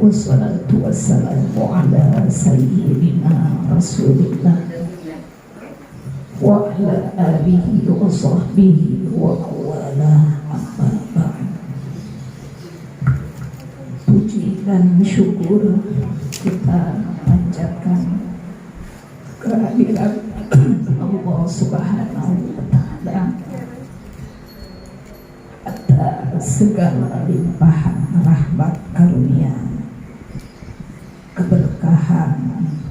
wassalatu wassalamu ala sayyidina rasulillah wa ala alihi wa sahbihi wa wala amma ba'd. Puji dan syukur kita panjatkan kehadirat Allah Subhanahu wa Ta'ala atas segala limpahan rahmat karunia, keberkahan,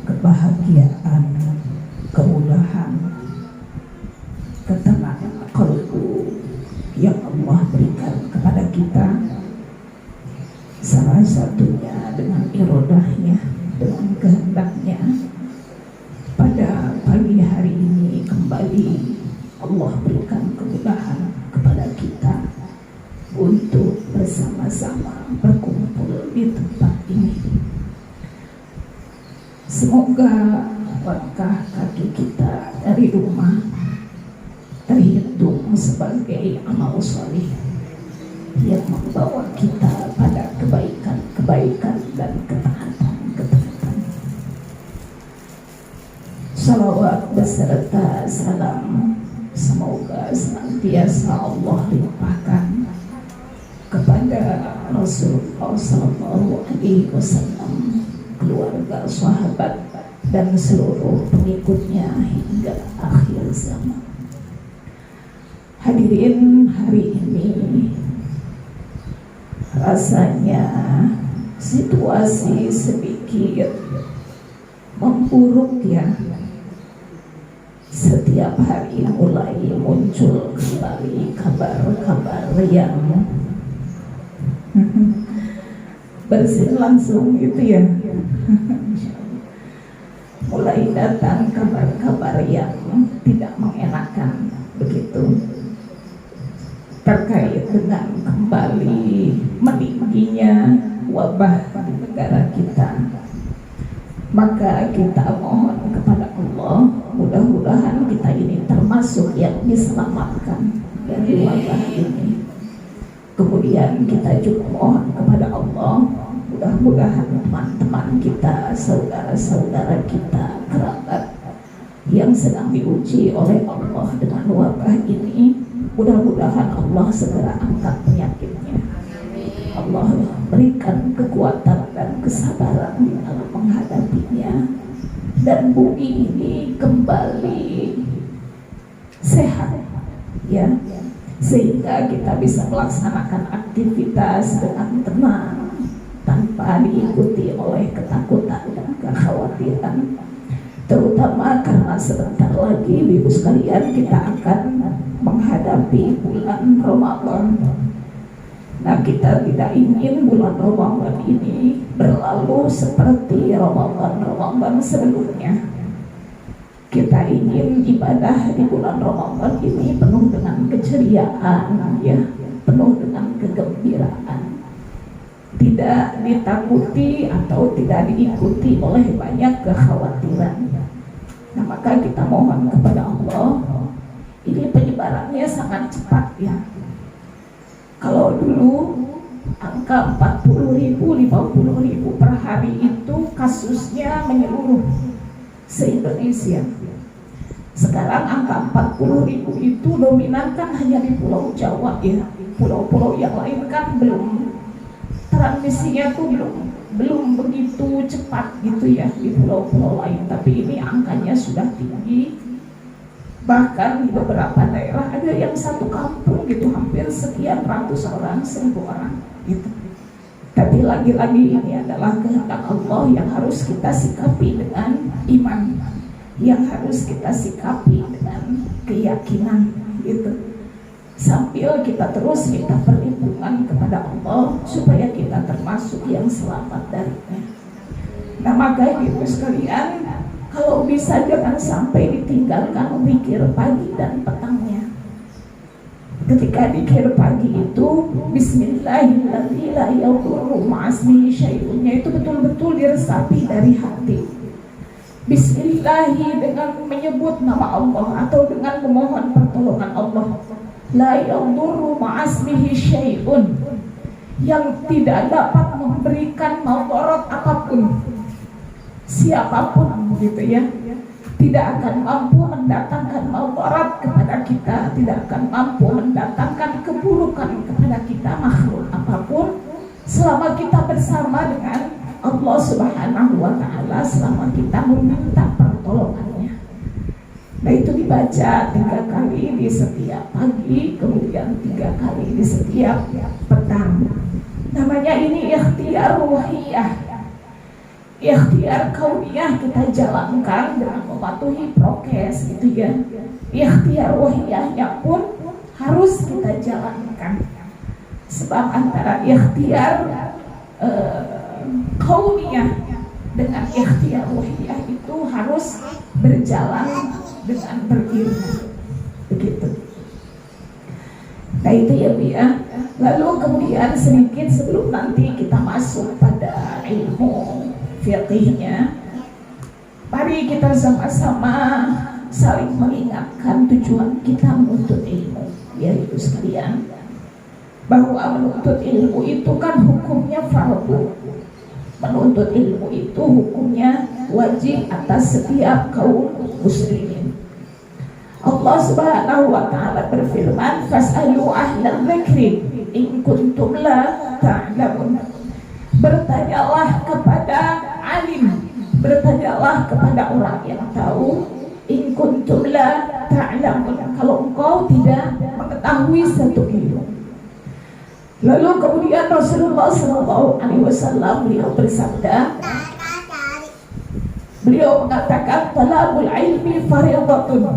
kebahagiaan, kemudahan, ketenangan qalbu yang Allah berikan kepada kita, salah satunya dengan irodahnya, dengan kehendaknya. Pada pagi hari ini kembali Allah berikan kemudahan kepada kita untuk bersama-sama berkumpul di tempat ini. Semoga langkah kaki kita dari rumah terhitung sebagai amal shalih yang membawa kita pada kebaikan dan ketaatan. Salawat beserta salam semoga senantiasa Allah limpahkan kepada Rasulullah SAW, keluarga, sahabat, dan seluruh pengikutnya hingga akhir zaman. Hadirin, hari ini rasanya situasi sedikit memburuk ya. Setiap hari mulai muncul kembali kabar-kabar yang berlangsung gitu ya. Mulai datang kabar-kabar yang tidak mengenakan begitu, terkait dengan kembali meningginya wabah di negara kita. Maka kita mohon kepada Allah, mudah-mudahan kita ini termasuk yang diselamatkan dari wabah ini. Kemudian kita juga mohon kepada Allah, mudah-mudahan teman-teman kita, saudara-saudara kita, kerabat yang sedang diuji oleh Allah dengan wabah ini, mudah-mudahan Allah segera angkat penyakitnya. Allah berikan kekuatan dan kesabaran dalam menghadapinya, dan bumi ini kembali sehat ya, sehingga kita bisa melaksanakan aktivitas dengan tenang tanpa diikuti oleh ketakutan dan kekhawatiran, terutama karena sebentar lagi ibu sekalian kita akan menghadapi bulan Ramadan. Nah, kita tidak ingin bulan Ramadan ini berlalu seperti Ramadan sebelumnya. Kita ingin ibadah di bulan Ramadan ini penuh dengan keceriaan ya, penuh dengan kegembiraan, tidak ditakuti atau tidak diikuti oleh banyak kekhawatiran. Nah, maka kita mohon kepada Allah, ini penyebarannya sangat cepat ya. Kalau dulu angka 40.000, 50.000 per hari itu kasusnya menyeluruh se-Indonesia. Sekarang angka 40.000 itu dominan kan hanya di Pulau Jawa ya. Pulau-pulau yang lain kan belum, transmisinya tuh belum begitu cepat gitu ya di pulau-pulau lain. Tapi ini angkanya sudah tinggi. Bahkan di beberapa daerah ada yang satu kampung gitu hampir sekian ratus orang, 1.000 orang gitu. Tapi lagi-lagi ini adalah kehendak Allah yang harus kita sikapi dengan iman, yang harus kita sikapi dengan keyakinan gitu. Sambil kita terus minta perlindungan kepada Allah supaya kita termasuk yang selamat darinya. Nah, maka ibu sekalian, kalau bisa jangan sampai ditinggalkan zikir pagi dan petangnya. Ketika zikir pagi itu Bismillahirrahmanirrahim itu betul-betul diresapi dari hati. Bismillahi dengan menyebut nama Allah atau dengan memohon pertolongan Allah. La yadurru ma'asmihi syai'un, yang tidak dapat memberikan madarat apapun. Siapapun gitu ya, tidak akan mampu mendatangkan madarat kepada kita, tidak akan mampu mendatangkan keburukan kepada kita, makhluk apapun, selama kita bersama dengan Allah Subhanahu wa Ta'ala, selama kita meminta pertolongannya. Nah, itu dibaca 3 kali di setiap pagi, kemudian 3 kali di setiap petang. Namanya ini ikhtiar ruhiyah, ikhtiar kauniyah, kita jalankan dengan mematuhi prokes gitu ya. Ikhtiar ruhiyahnya pun harus kita jalankan, sebab antara ikhtiar kauniyah dengan ikhtiar ruhiyah itu harus berjalan dengan beriringan, begitu. Nah, itu ya Bu ya. Lalu kemudian sedikit sebelum nanti kita masuk pada ilmu fiqihnya, mari kita sama-sama saling mengingatkan tujuan kita menuntut ilmu, yaitu sekalian, bahwa menuntut ilmu itu kan hukumnya fardu. Menuntut ilmu itu hukumnya wajib atas setiap kaum muslimin. Allah Subhanahu wa Ta'ala berfirman, fas'alu ahlal dzikri in kuntum la ta'lamun. Bertanyalah kepada alim, bertanyalah kepada orang yang tahu, in kuntum la ta'lamun, kalau engkau tidak mengetahui satu ilmu. Lalu kemudian Rasulullah SAW beliau bersabda, beliau mengatakan, talabul ilmi fardhatun.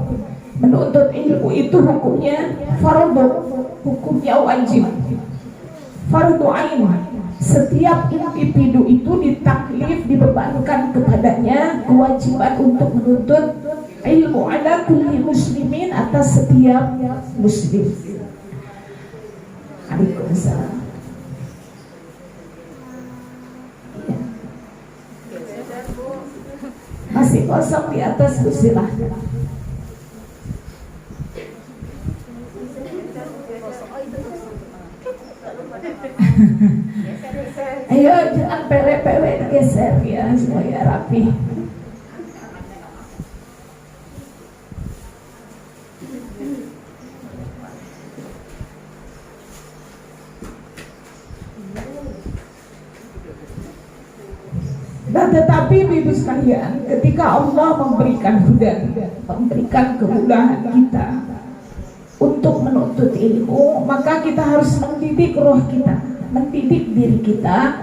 Menuntut ilmu itu hukumnya fardhu, hukumnya wajib, fardhu ain. Setiap individu itu ditaklif, dibebankan kepadanya kewajiban untuk menuntut ilmu, ala kulli muslimin, atas setiap muslim. Waalaikumsalam. Ya. Masih kosong di atas, Bu, silahkan. Ayo, jangan pele-pele, geser ya supaya rapi. Nah, tetapi ibu sekalian, ketika Allah memberikan hudan, memberikan kemudahan kita untuk menuntut ilmu, maka kita harus mendidik roh kita, mendidik diri kita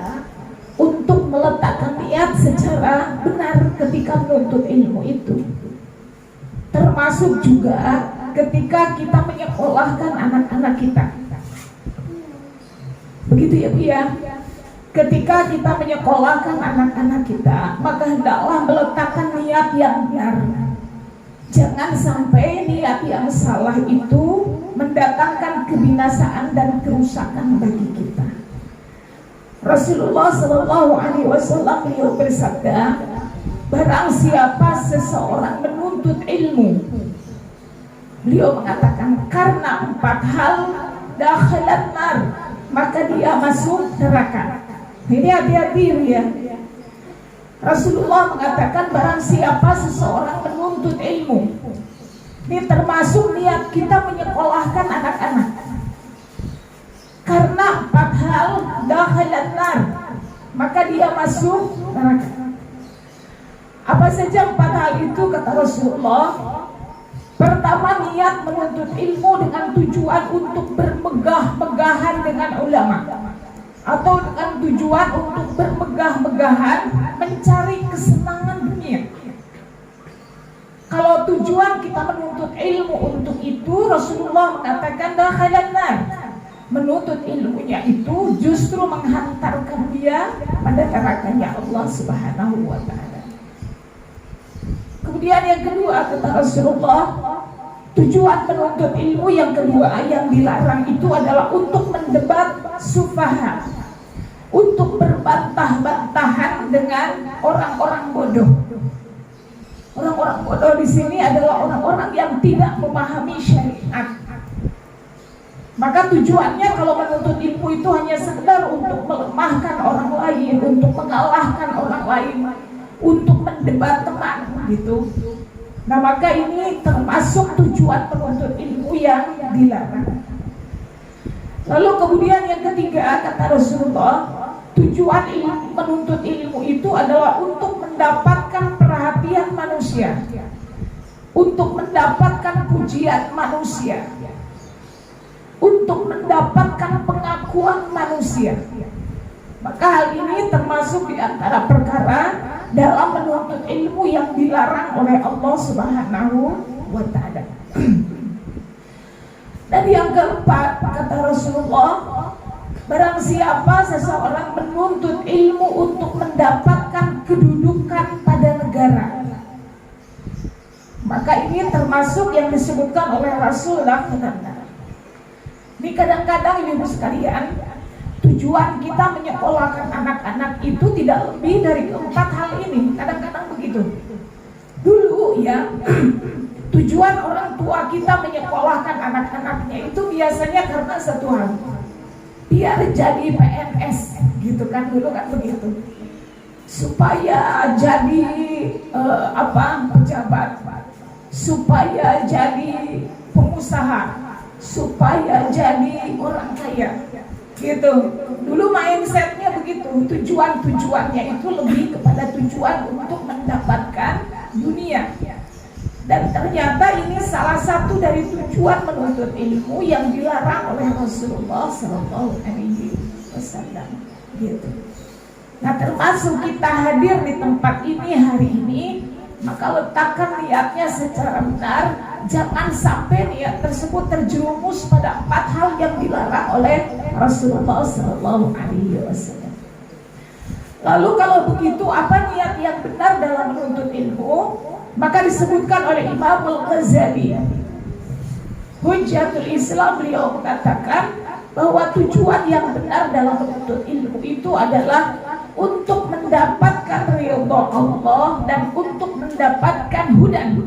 untuk meletakkan niat secara benar ketika menuntut ilmu itu. Termasuk juga ketika kita menyekolahkan anak-anak kita. Begitu ya Bu ya. Ketika kita menyekolahkan anak-anak kita, maka hendaklah meletakkan niat yang benar. Jangan sampai niat yang salah itu mendatangkan kebinasaan dan kerusakan bagi kita. Rasulullah SAW beliau bersabda, barang siapa seseorang menuntut ilmu, beliau mengatakan, karena 4 hal dakhalan nar, maka dia masuk neraka. Ini hati-hati ya. Rasulullah mengatakan barang siapa seseorang menuntut ilmu, ini termasuk niat kita menyekolahkan anak-anak, karena 4 hal dakhalan nar, maka dia masuk neraka. Apa saja 4 hal itu kata Rasulullah? Pertama, niat menuntut ilmu dengan tujuan untuk bermegah-megahan dengan ulama, atau dengan tujuan untuk bermegah-megahan mencari kesenangan dunia. Kalau tujuan kita menuntut ilmu untuk itu, Rasulullah mengatakan dakhalan nar. Menuntut ilmunya itu justru menghantarkan dia pada nerakanya Allah Subhanahu wa Ta'ala. Kemudian yang kedua kata Rasulullah, tujuan menuntut ilmu yang kedua yang dilarang itu adalah untuk mendebat sufaha, untuk berbantah-bantahan dengan orang-orang bodoh. Orang-orang bodoh di sini adalah orang-orang yang tidak memahami syariat. Maka tujuannya kalau menuntut ilmu itu hanya sekedar untuk melemahkan orang lain, untuk mengalahkan orang lain, untuk mendebat teman gitu. Nah maka ini termasuk tujuan penuntut ilmu yang dilarang. Lalu kemudian yang ketiga kata Rasulullah, tujuan menuntut ilmu itu adalah untuk mendapatkan perhatian manusia, untuk mendapatkan pujian manusia, untuk mendapatkan pengakuan manusia. Maka hal ini termasuk di antara perkara dalam menuntut ilmu yang dilarang oleh Allah Subhanahu wa Ta'ala. Dan yang keempat kata Rasulullah, barang siapa seseorang menuntut ilmu untuk mendapatkan kedudukan pada negara, maka ini termasuk yang disebutkan oleh Rasulullah. Ini kadang-kadang ibu sekalian, tujuan kita menyekolahkan anak-anak itu tidak lebih dari keempat hal ini. Kadang-kadang begitu. Dulu ya, tujuan orang tua kita menyekolahkan anak-anaknya itu biasanya karena satu hal, biar jadi PNS gitu kan, dulu kan begitu, supaya jadi pejabat, supaya jadi pengusaha, supaya jadi orang kaya gitu. Dulu mindsetnya begitu. Tujuannya itu lebih kepada tujuan untuk mendapatkan dunia. Dan ternyata ini salah satu dari tujuan menuntut ilmu yang dilarang oleh Rasulullah Sallallahu Alaihi Wasallam gitu. Nah termasuk kita hadir di tempat ini hari ini, maka letakkan niatnya secara benar. Jangan sampai niat tersebut terjerumus pada 4 hal yang dilarang oleh Rasulullah Sallallahu Alaihi Wasallam. Lalu kalau begitu, apa niat yang benar dalam menuntut ilmu? Maka disebutkan oleh Imam Al-Ghazali, Hujjatul Islam, beliau mengatakan bahwa tujuan yang benar dalam menuntut ilmu itu adalah untuk mendapatkan ridha Allah dan untuk mendapatkan hudan,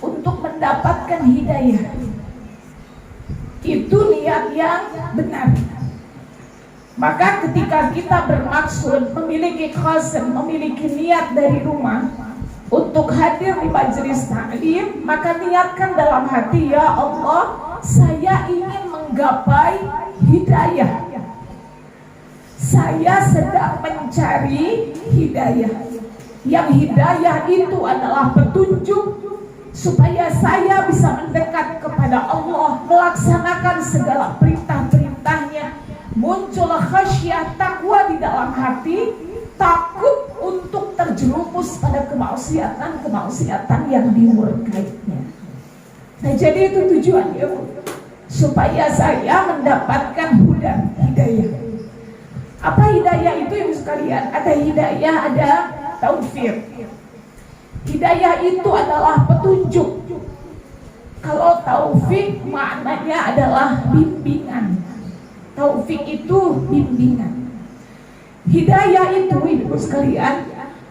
untuk mendapatkan hidayah. Itu niat yang benar. Maka ketika kita bermaksud memiliki qasd, memiliki niat dari rumah untuk hadir di majelis ta'lim, maka niatkan dalam hati, ya Allah, saya ingin menggapai hidayah. Saya sedang mencari hidayah. Yang hidayah itu adalah petunjuk supaya saya bisa mendekat kepada Allah, melaksanakan segala perintah-perintahnya. Muncul khasyah, takwa di dalam hati, takut untuk terjerumus pada kemaksiatan yang dimurkainya. Nah jadi itu tujuannya, supaya saya mendapatkan hudan, hidayah. Apa hidayah itu ibu sekalian? Ada hidayah, ada taufik. Hidayah itu adalah petunjuk. Kalau taufik maknanya adalah bimbingan. Taufik itu bimbingan. Hidayah itu ibu sekalian,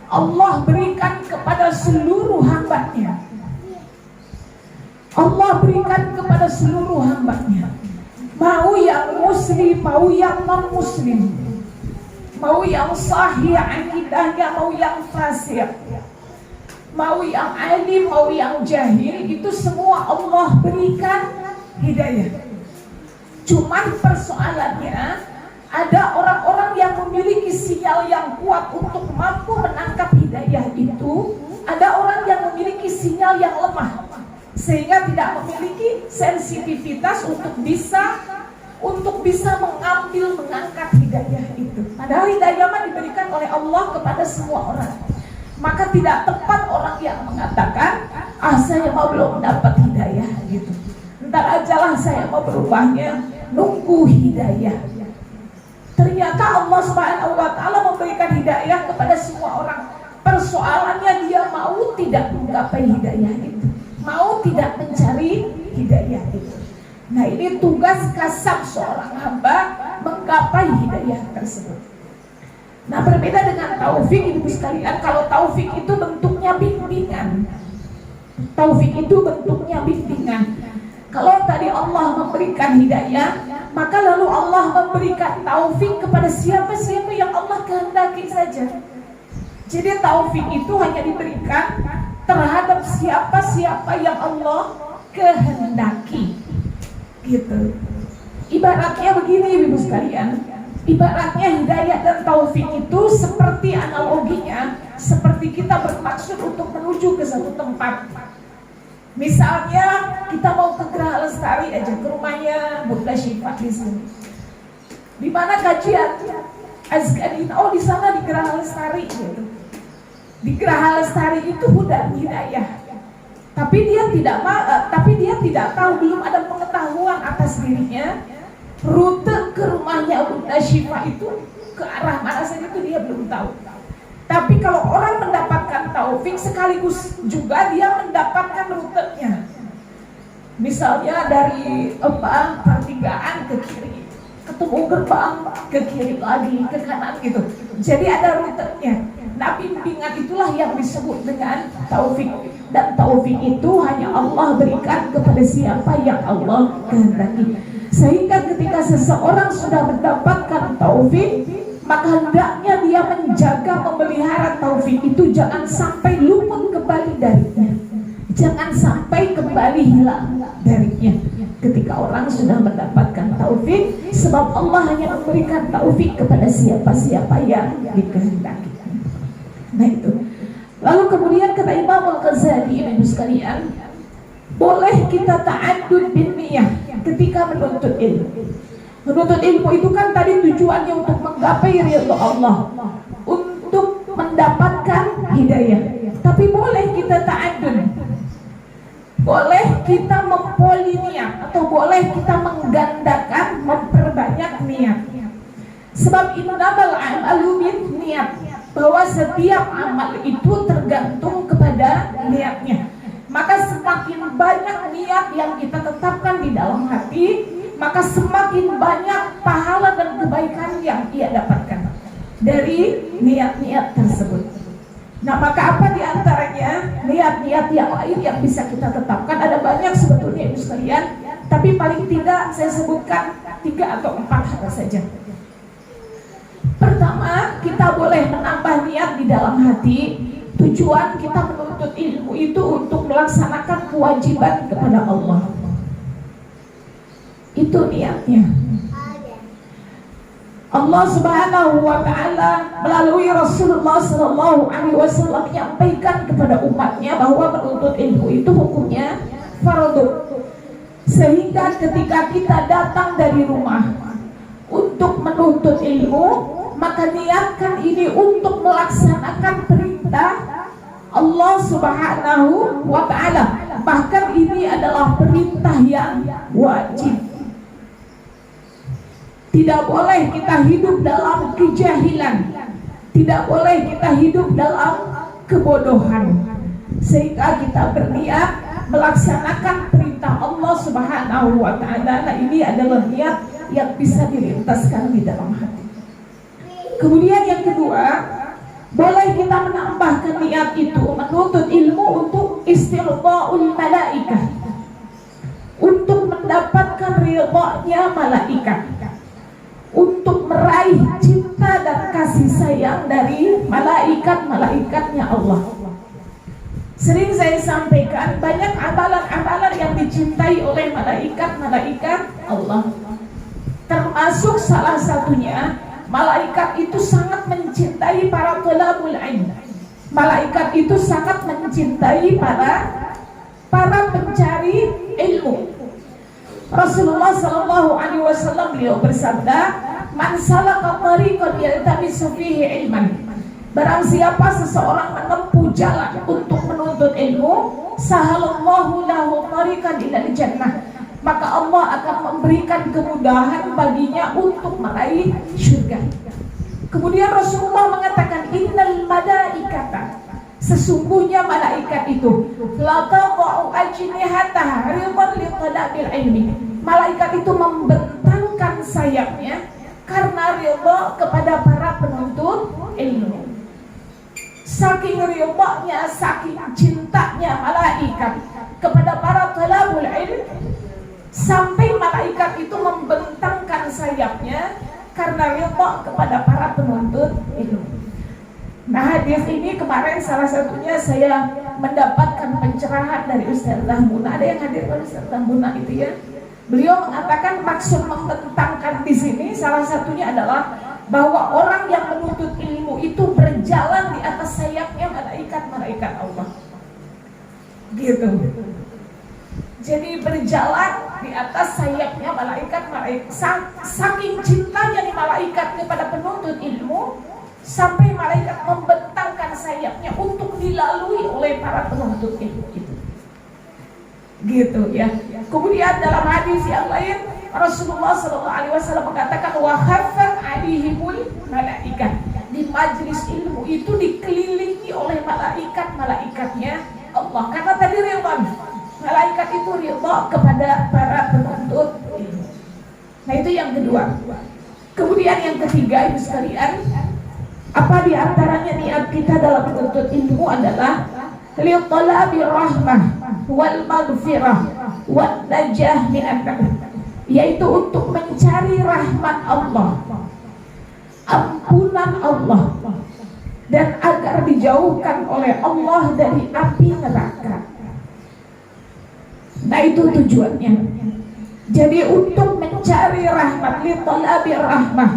Allah berikan kepada seluruh hambanya. Allah berikan kepada seluruh hambanya. Mau yang muslim, mau yang non muslim, mau yang sahih akidahnya, mau yang fasik, mau yang alim, mau yang jahil, itu semua Allah berikan hidayah. Cuman persoalannya, ada orang-orang yang memiliki sinyal yang kuat untuk mampu menangkap hidayah itu, ada orang yang memiliki sinyal yang lemah sehingga tidak memiliki sensitivitas untuk bisa mengangkat hidayah itu. Padahal hidayah diberikan oleh Allah kepada semua orang. Maka tidak tepat orang yang mengatakan, saya mau belum dapat hidayah gitu, ntar ajalah saya mau berubahnya, nunggu hidayah. Ternyata Allah Subhanahu wa Ta'ala memberikan hidayah kepada semua orang. Persoalannya dia mau tidak menggapai hidayah itu, mau tidak mencari hidayah itu. Nah ini tugas kasab seorang hamba menggapai hidayah tersebut. Nah berbeda dengan taufik ibu sekalian. Kalau taufik itu bentuknya bimbingan. Taufik itu bentuknya bimbingan. Kalau tadi Allah memberikan hidayah, maka lalu Allah memberikan taufik kepada siapa-siapa yang Allah kehendaki saja. Jadi taufik itu hanya diberikan terhadap siapa-siapa yang Allah kehendaki. Gitu. Ibaratnya begini Ibu sekalian, ibaratnya hidayah dan taufik itu seperti analoginya, seperti kita bermaksud untuk menuju ke satu tempat. Misalnya kita mau ke Geraha Lestari aja, ke rumahnya Bunda Syifa di sini. Di mana kajian Azkarin? Oh, di sana di Geraha Lestari gitu. Di Geraha Lestari itu hudan hidayah. Tapi dia tidak tahu, belum ada pengetahuan atas dirinya. Rute ke rumahnya Bunda Syifa itu ke arah mana saja itu dia belum tahu. Tapi kalau orang mendapatkan taufik, sekaligus juga dia mendapatkan rutenya. Misalnya dari pertigaan ke kiri, ketemu gerbang ke kiri lagi, ke kanan gitu. Jadi ada rutenya. Nah, bimbingan itulah yang disebut dengan taufik. Dan taufik itu hanya Allah berikan kepada siapa yang Allah kehendaki. Sehingga ketika seseorang sudah mendapatkan taufik, maka hendaknya dia menjaga, memelihara taufik itu, jangan sampai luput kembali darinya, jangan sampai kembali hilang darinya. Ketika orang sudah mendapatkan taufik, sebab Allah hanya memberikan taufik kepada siapa-siapa yang dikehendaki. Nah itu. Lalu kemudian kata Imam Al-Ghazali, Ibu sekalian, boleh kita ta'addud bin niyah ketika menuntut ilmu. Menuntut ilmu itu kan tadi tujuannya untuk menggapai ridha Allah, untuk mendapatkan hidayah. Tapi boleh kita ta'addud, boleh kita mempoli niat, atau boleh kita menggandakan, memperbanyak niat. Sebab innamal a'malu binniyat, bahwa setiap amal itu tergantung kepada niatnya. Maka semakin banyak niat yang kita tetapkan di dalam hati, maka semakin banyak pahala dan kebaikan yang ia dapatkan dari niat-niat tersebut. Nah, maka apa diantaranya niat-niat yang lain yang bisa kita tetapkan? Ada banyak sebetulnya Ibu sekalian, tapi paling tidak saya sebutkan 3 atau 4 hal saja. Pertama, kita boleh menambah niat di dalam hati. Tujuan kita menuntut ilmu itu untuk melaksanakan kewajiban kepada Allah. Itu niatnya. Allah Subhanahu wa Ta'ala melalui Rasulullah Sallallahu Alaihi Wasallam menyampaikan kepada umatnya bahwa menuntut ilmu itu hukumnya fardu. Sehingga ketika kita datang dari rumah untuk menuntut ilmu, maka niatkan ini untuk melaksanakan perintah Allah Subhanahu wa Ta'ala. Bahkan ini adalah perintah yang wajib. Tidak boleh kita hidup dalam kejahilan, tidak boleh kita hidup dalam kebodohan, sehingga kita berniat melaksanakan perintah Allah Subhanahu wa Ta'ala. Nah, ini adalah niat yang bisa dilintaskan di dalam hati. Kemudian yang kedua, boleh kita menambahkan niat itu menuntut ilmu untuk istirdaul malaikah, untuk mendapatkan ridhanya malaikat, untuk meraih cinta dan kasih sayang dari malaikat-malaikatnya Allah. Sering saya sampaikan, banyak amalan-amalan yang dicintai oleh malaikat-malaikat Allah. Termasuk salah satunya, malaikat itu sangat mencintai para thalabul ilm. Malaikat itu sangat mencintai para pencari ilmu. Rasulullah Sallallahu Alaihi Wasallam beliau bersabda, "Man salaka tariqan yaltamisu fihi ilman." Barang siapa seseorang menempuh jalan untuk menuntut ilmu, sahalallahu lahu tariqan ilal jannah, maka Allah akan memberikan kemudahan baginya untuk meraih surga. Kemudian Rasulullah mengatakan, innal malaikata, sesungguhnya malaikat itu la tadau ajnihataha ridan li talabil ilmi. Malaikat itu membentangkan sayapnya karena ridha kepada para penuntut ilmu. Saking ridhanya, saking cintanya malaikat kepada para talabul ilm, sampai malaikat itu membentangkan hanya karena ridha kepada para penuntut ilmu. Nah, hadis ini kemarin salah satunya saya mendapatkan pencerahan dari Ustazah Muna. Ada yang hadir pada Ustazah Muna itu ya. Beliau mengatakan maksud membentangkan di sini salah satunya adalah bahwa orang yang menuntut ilmu itu berjalan di atas sayapnya malaikat-malaikat Allah. Gitu. Jadi berjalan di atas sayapnya malaikat-malaikat. Saking cintanya nih malaikat kepada penuntut ilmu, sampai malaikat membentangkan sayapnya untuk dilalui oleh para penuntut ilmu itu. Gitu ya. Kemudian dalam hadis yang lain Rasulullah SAW mengatakan wa khaffat alaihimul malaikat. Di majlis ilmu itu dikelilingi oleh malaikat-malaikatnya Allah. Karena tadi ridwan, malaikat itu ridha kepada para penuntut ilmu. Nah, itu yang kedua. Kemudian yang ketiga, ibu sekalian, apa diantaranya niat kita dalam menuntut ilmu adalah liqalabi rahmah wal maghfirah wan najah minan nar, yaitu untuk mencari rahmat Allah, ampunan Allah, dan agar dijauhkan oleh Allah dari api neraka. Nah, itu tujuannya. Jadi untuk mencari rahmat, liqalabi rahmah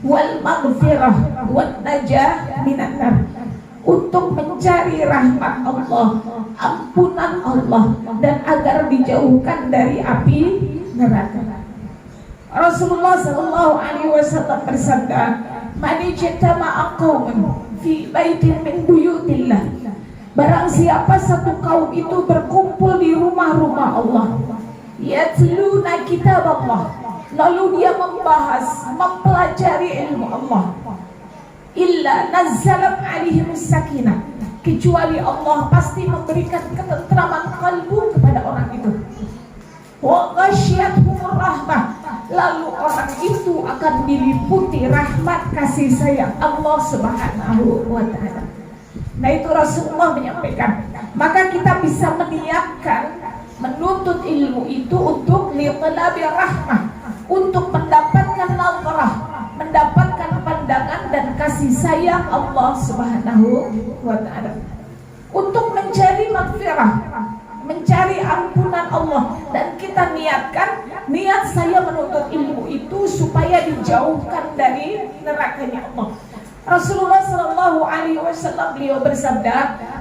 wal maghfirah wan najah minan nar, untuk mencari rahmat Allah, ampunan Allah, dan agar dijauhkan dari api neraka. Rasulullah SAW bersabda, "Man ijtama'a qaumun fi baitin min buyutillah." Barang siapa satu kaum itu berkumpul di rumah-rumah Allah, yatluna kitab Allah, lalu dia membahas, mempelajari ilmu Allah, illa nazzalat alaihim sakinah, kecuali Allah pasti memberikan ketentraman kalbu kepada orang itu. Wa ghasyiyatuhur rahmah, lalu orang itu akan diliputi rahmat kasih sayang Allah Subhanahu wa taala. Nah, itu Rasulullah menyampaikan. Maka kita bisa meniatkan menuntut ilmu itu untuk liqalabi rahmah, untuk mendapatkan nazarah, mendapatkan pandangan dan kasih sayang Allah Subhanahu wa taala, untuk mencari maghfirah, mencari ampunan Allah, dan kita niatkan, niat saya menuntut ilmu itu supaya dijauhkan dari nerakanya Allah. Rasulullah SAW beliau bersabda,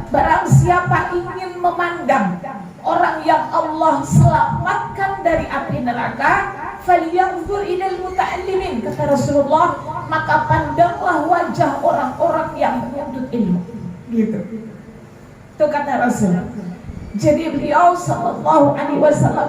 barang siapa ingin memandang orang yang Allah selamatkan dari api neraka, falyanzur ilal muta'allimin, kata Rasulullah, maka pandanglah wajah orang-orang yang menuntut ilmu. Gitu. Itu kata Rasul. Jadi beliau SAW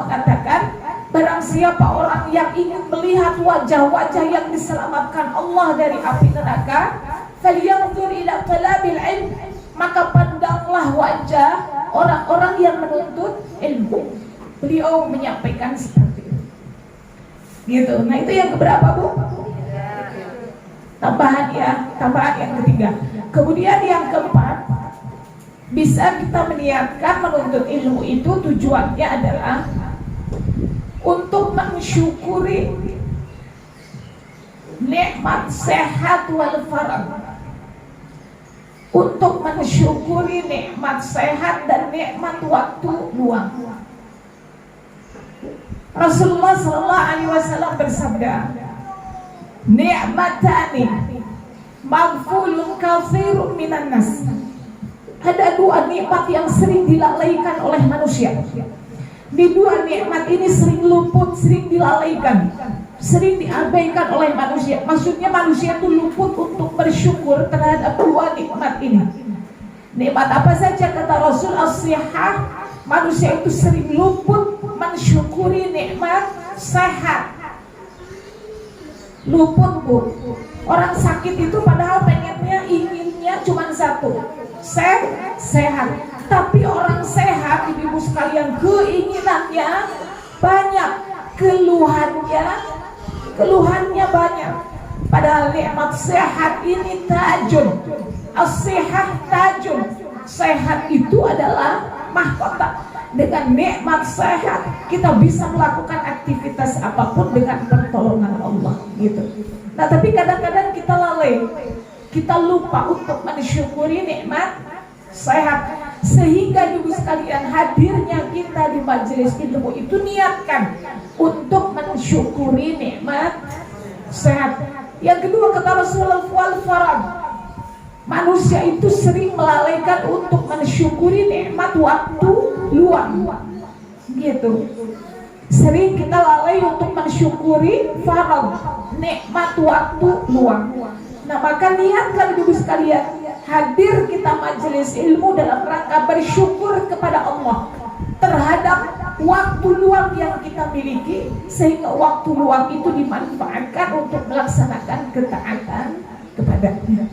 mengatakan, barang siapa orang yang ingin melihat wajah-wajah yang diselamatkan Allah dari api neraka, falyanzur ila talabil ilm, maka pandanglah wajah orang-orang yang menuntut ilmu. Beliau menyampaikan seperti itu. Gitu. Nah, itu yang keberapa, Bu? Tambahan ya, tambahan yang ketiga. Kemudian yang keempat, bisa kita meniatkan menuntut ilmu itu tujuannya adalah untuk mensyukuri nikmat sehat wal farag, untuk mensyukuri nikmat sehat dan nikmat waktu luang. Rasulullah SAW bersabda, ni'matani maghfulun katsirun minan nas. Ada dua nikmat yang sering dilalaikan oleh manusia. Di dua nikmat ini sering luput, sering dilalaikan, sering diabaikan oleh manusia. Maksudnya manusia itu luput untuk bersyukur terhadap dua nikmat ini. Nikmat apa saja kata Rasul? As-sihah. Manusia itu sering luput mensyukuri nikmat sehat. Luput, Bu. Orang sakit itu padahal pengennya, inginnya cuma satu, sehat. Tapi orang sehat, ibu-ibu sekalian, keinginannya banyak, keluhannya banyak. Padahal nikmat sehat ini tajun. As-sihah tajun. Sehat itu adalah mahkota. Dengan nikmat sehat kita bisa melakukan aktivitas apapun dengan pertolongan Allah, gitu. Nah, tapi kadang-kadang kita lalai, kita lupa untuk mensyukuri nikmat sehat. Sehingga ibu sekalian, hadirnya kita di majelis ilmu itu niatkan untuk mensyukuri nikmat sehat. Yang kedua, kata Rasulullah, wal farag, manusia itu sering melalaikan untuk mensyukuri nikmat waktu luang, gitu. Sering kita lalai untuk mensyukuri farag, nikmat waktu luang. Nah, maka niatkan ibu sekalian, hadir kita majelis ilmu dalam rangka bersyukur kepada Allah terhadap waktu luang yang kita miliki, sehingga waktu luang itu dimanfaatkan untuk melaksanakan ketaatan kepada-Nya.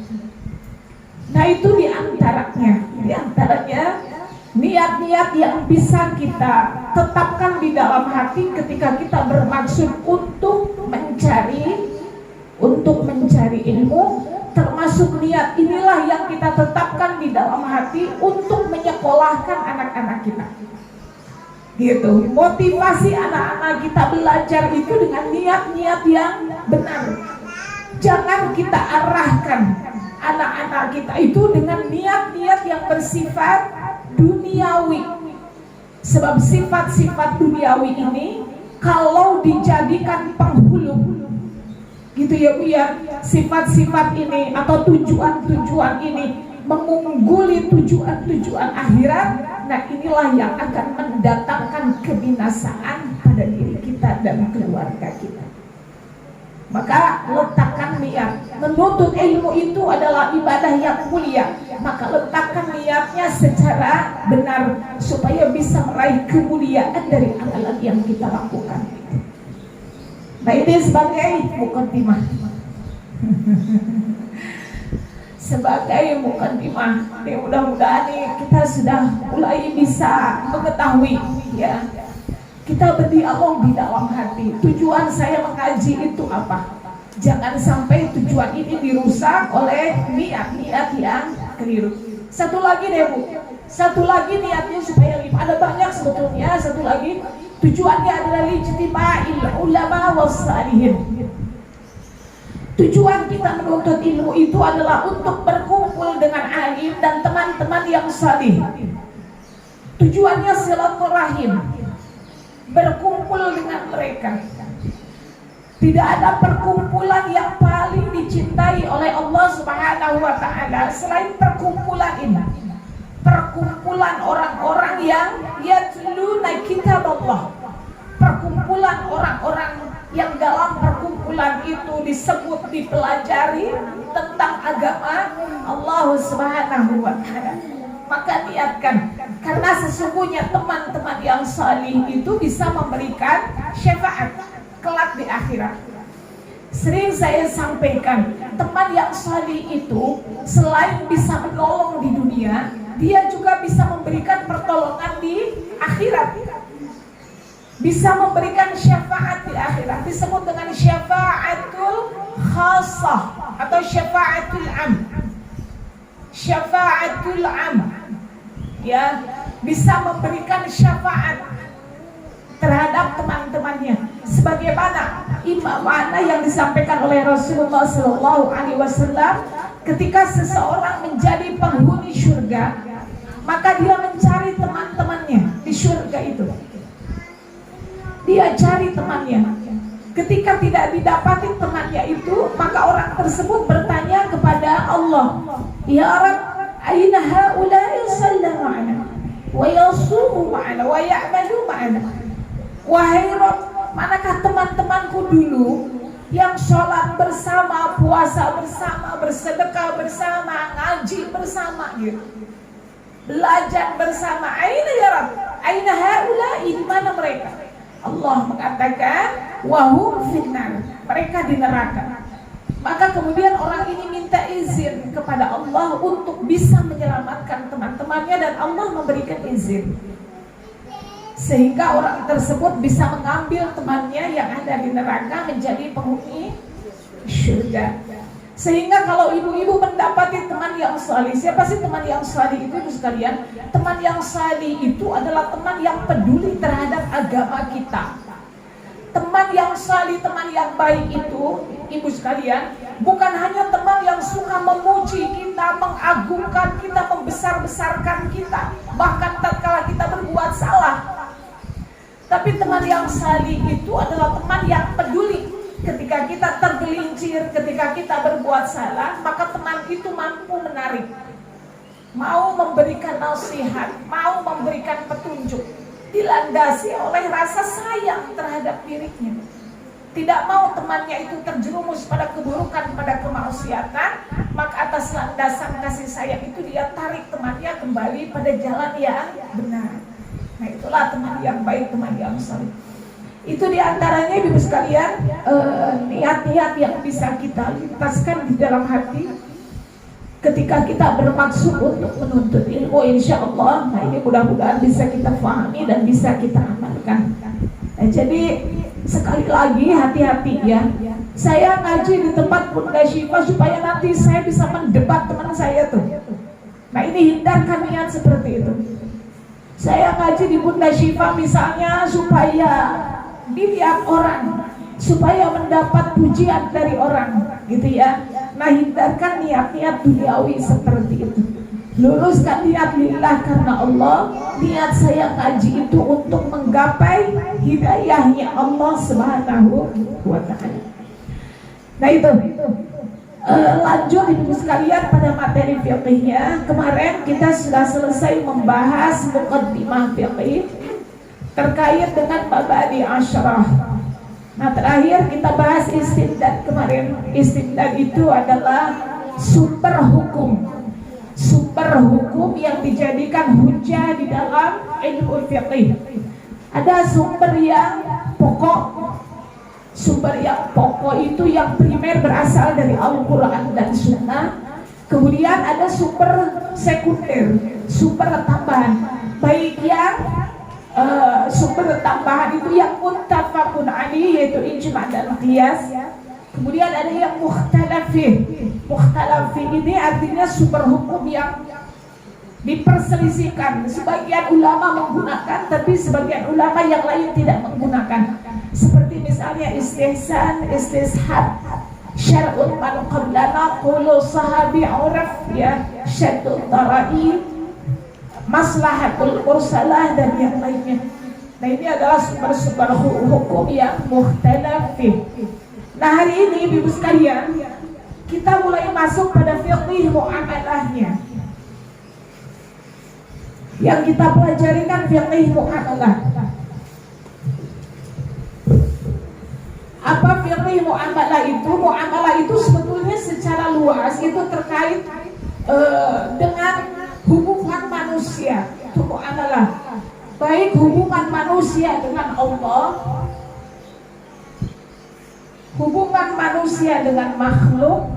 Nah, itu diantaranya niat-niat yang bisa kita tetapkan di dalam hati ketika kita bermaksud untuk mencari ilmu. Termasuk niat inilah yang kita tetapkan di dalam hati untuk menyekolahkan anak-anak kita, gitu. Motivasi anak-anak kita belajar itu dengan niat-niat yang benar. Jangan kita arahkan anak-anak kita itu dengan niat-niat yang bersifat duniawi. Sebab sifat-sifat duniawi ini kalau dijadikan penghulu, gitu ya Bu ya, sifat-sifat ini atau tujuan-tujuan ini mengungguli tujuan-tujuan akhirat, nah inilah yang akan mendatangkan kebinasaan pada diri kita dan keluarga kita. Maka letakkan niat. Menuntut ilmu itu adalah ibadah yang mulia, maka letakkan niatnya secara benar supaya bisa meraih kemuliaan dari amalan yang kita lakukan. Nah, ini sebagai mukaddimah. Sebagai mukaddimah, mudah-mudahan kita sudah mulai bisa mengetahui, ya. Kita berdialog di dalam hati. Tujuan saya mengaji itu apa? Jangan sampai tujuan ini dirusak oleh niat-niat yang keliru. Satu lagi deh Bu, satu lagi niatnya supaya ada banyak sebetulnya. Satu lagi tujuannya adalah ijtima'il ulama wassalihin. Tujuan kita menuntut ilmu itu adalah untuk berkumpul dengan alim dan teman-teman yang salih. Tujuannya silaturahim, berkumpul dengan mereka. Tidak ada perkumpulan yang paling dicintai oleh Allah Subhanahu wa Ta'ala selain perkumpulan ini. Perkumpulan orang-orang yang yatluna kitab Allah. Perkumpulan orang-orang yang dalam perkumpulan itu disebut, dipelajari tentang agama Allah Subhanahu wa Ta'ala. Maka niatkan, karena sesungguhnya teman-teman yang salih itu bisa memberikan syafaat kelak di akhirat. Sering saya sampaikan, teman yang salih itu selain bisa menolong di dunia, dia juga bisa memberikan pertolongan di akhirat. Bisa memberikan syafaat di akhirat, disebut dengan syafaatul khasah atau syafaatul am. Syafaatul am, ya, bisa memberikan syafaat terhadap teman-temannya. Sebagaimana mana yang disampaikan oleh Rasulullah SAW, ketika seseorang menjadi penghuni surga, maka dia mencari teman-temannya di surga itu. Dia cari temannya. Ketika tidak didapati temannya itu, maka orang tersebut bertanya kepada Allah, Ya Rabb, aina haula'i sallu ma'ana wa yasumu ma'ana wa ya'malu ma'ana. Wahai Rabb, manakah teman-temanku dulu yang sholat bersama, puasa bersama, bersedekah bersama, ngaji bersama, gitu, belajar bersama. Aina ya Rabb, aina haula'i, di mana mereka? Allah mengatakan wahum finnar, mereka di neraka. Maka kemudian orang ini minta izin kepada Allah untuk bisa menyelamatkan teman-temannya, dan Allah memberikan izin sehingga orang tersebut bisa mengambil temannya yang ada di neraka menjadi penghuni surga. Sehingga kalau ibu-ibu mendapati teman yang salih, siapa sih teman yang salih itu ibu sekalian? Teman yang salih itu adalah teman yang peduli terhadap agama kita. Teman yang salih, teman yang baik ibu sekalian, bukan hanya teman yang suka memuji kita, mengagungkan kita, membesar-besarkan kita, bahkan tatkala kita berbuat salah. Tapi teman yang salih itu adalah teman yang peduli. Ketika kita tergelincir, ketika kita berbuat salah, maka teman itu mampu menarik, mau memberikan nasihat, mau memberikan petunjuk, dilandasi oleh rasa sayang terhadap dirinya. Tidak mau temannya itu terjerumus pada keburukan, pada kemaksiatan, maka atas landasan kasih sayang itu dia tarik temannya kembali pada jalan yang benar. Nah, itulah teman yang baik, teman yang saleh. Itu diantaranya ibu sekalian, niat-niat yang bisa kita lintaskan di dalam hati ketika kita bermaksud untuk menuntut ilmu, insya Allah. Nah, ini mudah-mudahan bisa kita pahami dan bisa kita amalkan. Nah, jadi sekali lagi hati-hati ya. Saya ngaji di tempat Bunda Syifa supaya nanti saya bisa mendebat teman saya tuh. Nah, ini hindarkan niat seperti itu. Saya ngaji di Bunda Syifa misalnya supaya dilihat orang, supaya mendapat pujian dari orang, gitu ya. Nah, hindarkan niat-niat duniawi seperti itu. Luruskan niat lillah karena Allah. Niat saya ngaji itu untuk menggapai hidayahnya Allah Subhanahu wa ta'ala. Nah, itu lanjut ibu sekalian pada materi fiqhnya. Kemarin kita sudah selesai membahas muqaddimah fiqh terkait dengan mabadi asyarah. Nah, terakhir kita bahas istidlal kemarin. Istidlal itu adalah sumber hukum yang dijadikan hujjah di dalam ilmu fiqh. Ada sumber yang pokok. Sumber yang pokok itu yang primer berasal dari Al-Quran dan Sunnah. Kemudian ada sumber sekunder, sumber tambahan, baik yang sumber tambahan itu yang muttafaqun alaih, yaitu ijma' dan qiyas. Kemudian ada yang mukhtalafih. Mukhtalafih ini artinya sumber hukum yang diperselisihkan. Sebagian ulama menggunakan, tapi sebagian ulama yang lain tidak menggunakan. Seperti misalnya istihsan, istishab, syar'un man qablana, qulu sahabi uraf, ya, syaddud tarai, maslahatul mursalah, dan yang lainnya. Nah, ini adalah sumber-sumber hukum yang mukhtalafih. Nah, hari ini ibu sekalian, kita mulai masuk pada fiqh muamalahnya. Yang kita pelajari kan fiqh muamalah. Apa fiqh muamalah itu? Muamalah itu sebetulnya secara luas itu terkait dengan hubungan manusia. Itu muamalah. Baik hubungan manusia dengan Allah, hubungan manusia dengan makhluk,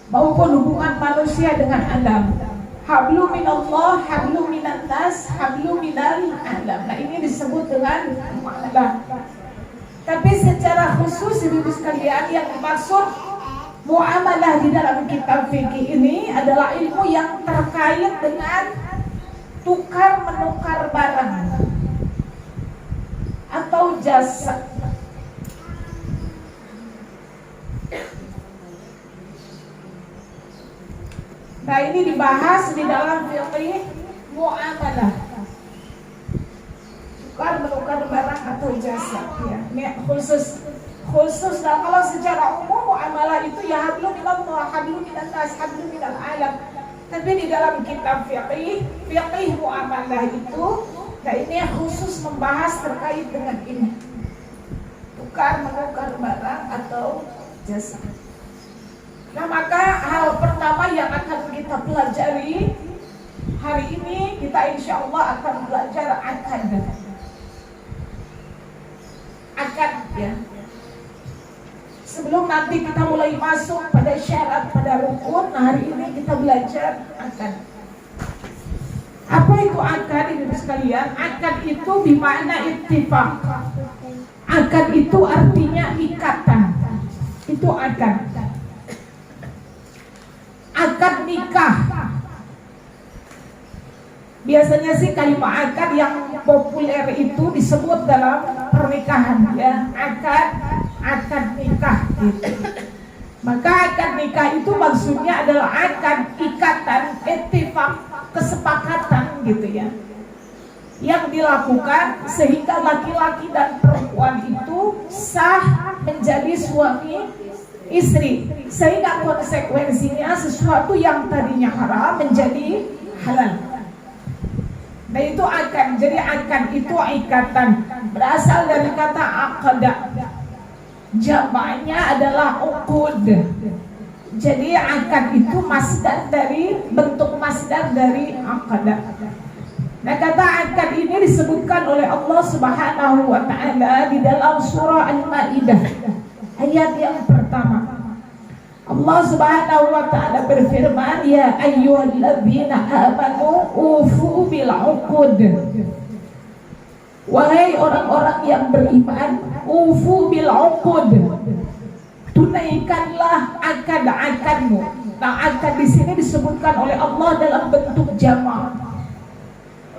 maupun hubungan manusia dengan alam. Hablu minallah, hablu minan nas, hablu minal alam. Nah, ini disebut dengan muamalah. Tapi secara khusus ibu sekalian, yang dimaksud muamalah di dalam kitab fikih ini adalah ilmu yang terkait dengan tukar menukar barang atau jasa. Nah, ini dibahas di dalam fiqh muamalah, tukar menukar barang atau jasa, ya. Ini khusus. Nah, kalau secara umum muamalah itu ya hablu minallah, hablu minan nas, hablu minal alam. Tapi di dalam kitab fiqh muamalah itu, nah ini khusus membahas terkait dengan ini, tukar menukar barang atau jasa. Nah, maka hal pertama yang akan kita pelajari hari ini, kita insya Allah akan belajar akad. Akad, ya. Sebelum nanti kita mulai masuk pada syarat, pada rukun, nah hari ini kita belajar akad. Apa itu akad, ibu sekalian? Akad itu bermakna ittifaq. Akad itu artinya ikatan. Itu akad. Akad nikah. Biasanya sih kalimat akad yang populer itu disebut dalam pernikahan, ya. akad nikah gitu. Maka akad nikah itu maksudnya adalah akad ikatan, ittifaq, kesepakatan gitu ya, yang dilakukan sehingga laki-laki dan perempuan itu sah menjadi suami istri, sehingga konsekuensinya sesuatu yang tadinya haram menjadi halal. Nah itu akad. Jadi akad itu ikatan, berasal dari kata aqda, jamaknya adalah uqud. Jadi akad itu masdar dari, bentuk masdar dari aqda. Nah kata akad ini disebutkan oleh Allah Subhanahu wa ta'ala di dalam surah Al-Maidah ayat yang pertama. Allah Subhanahu wa ta'ala berfirman, ya ayyuhalladzina amanu ufu bil uqud. Wahai orang-orang yang beriman, ufu bil uqud, tunaikanlah akad-akadmu. Nah akad di sini disebutkan oleh Allah dalam bentuk jamak.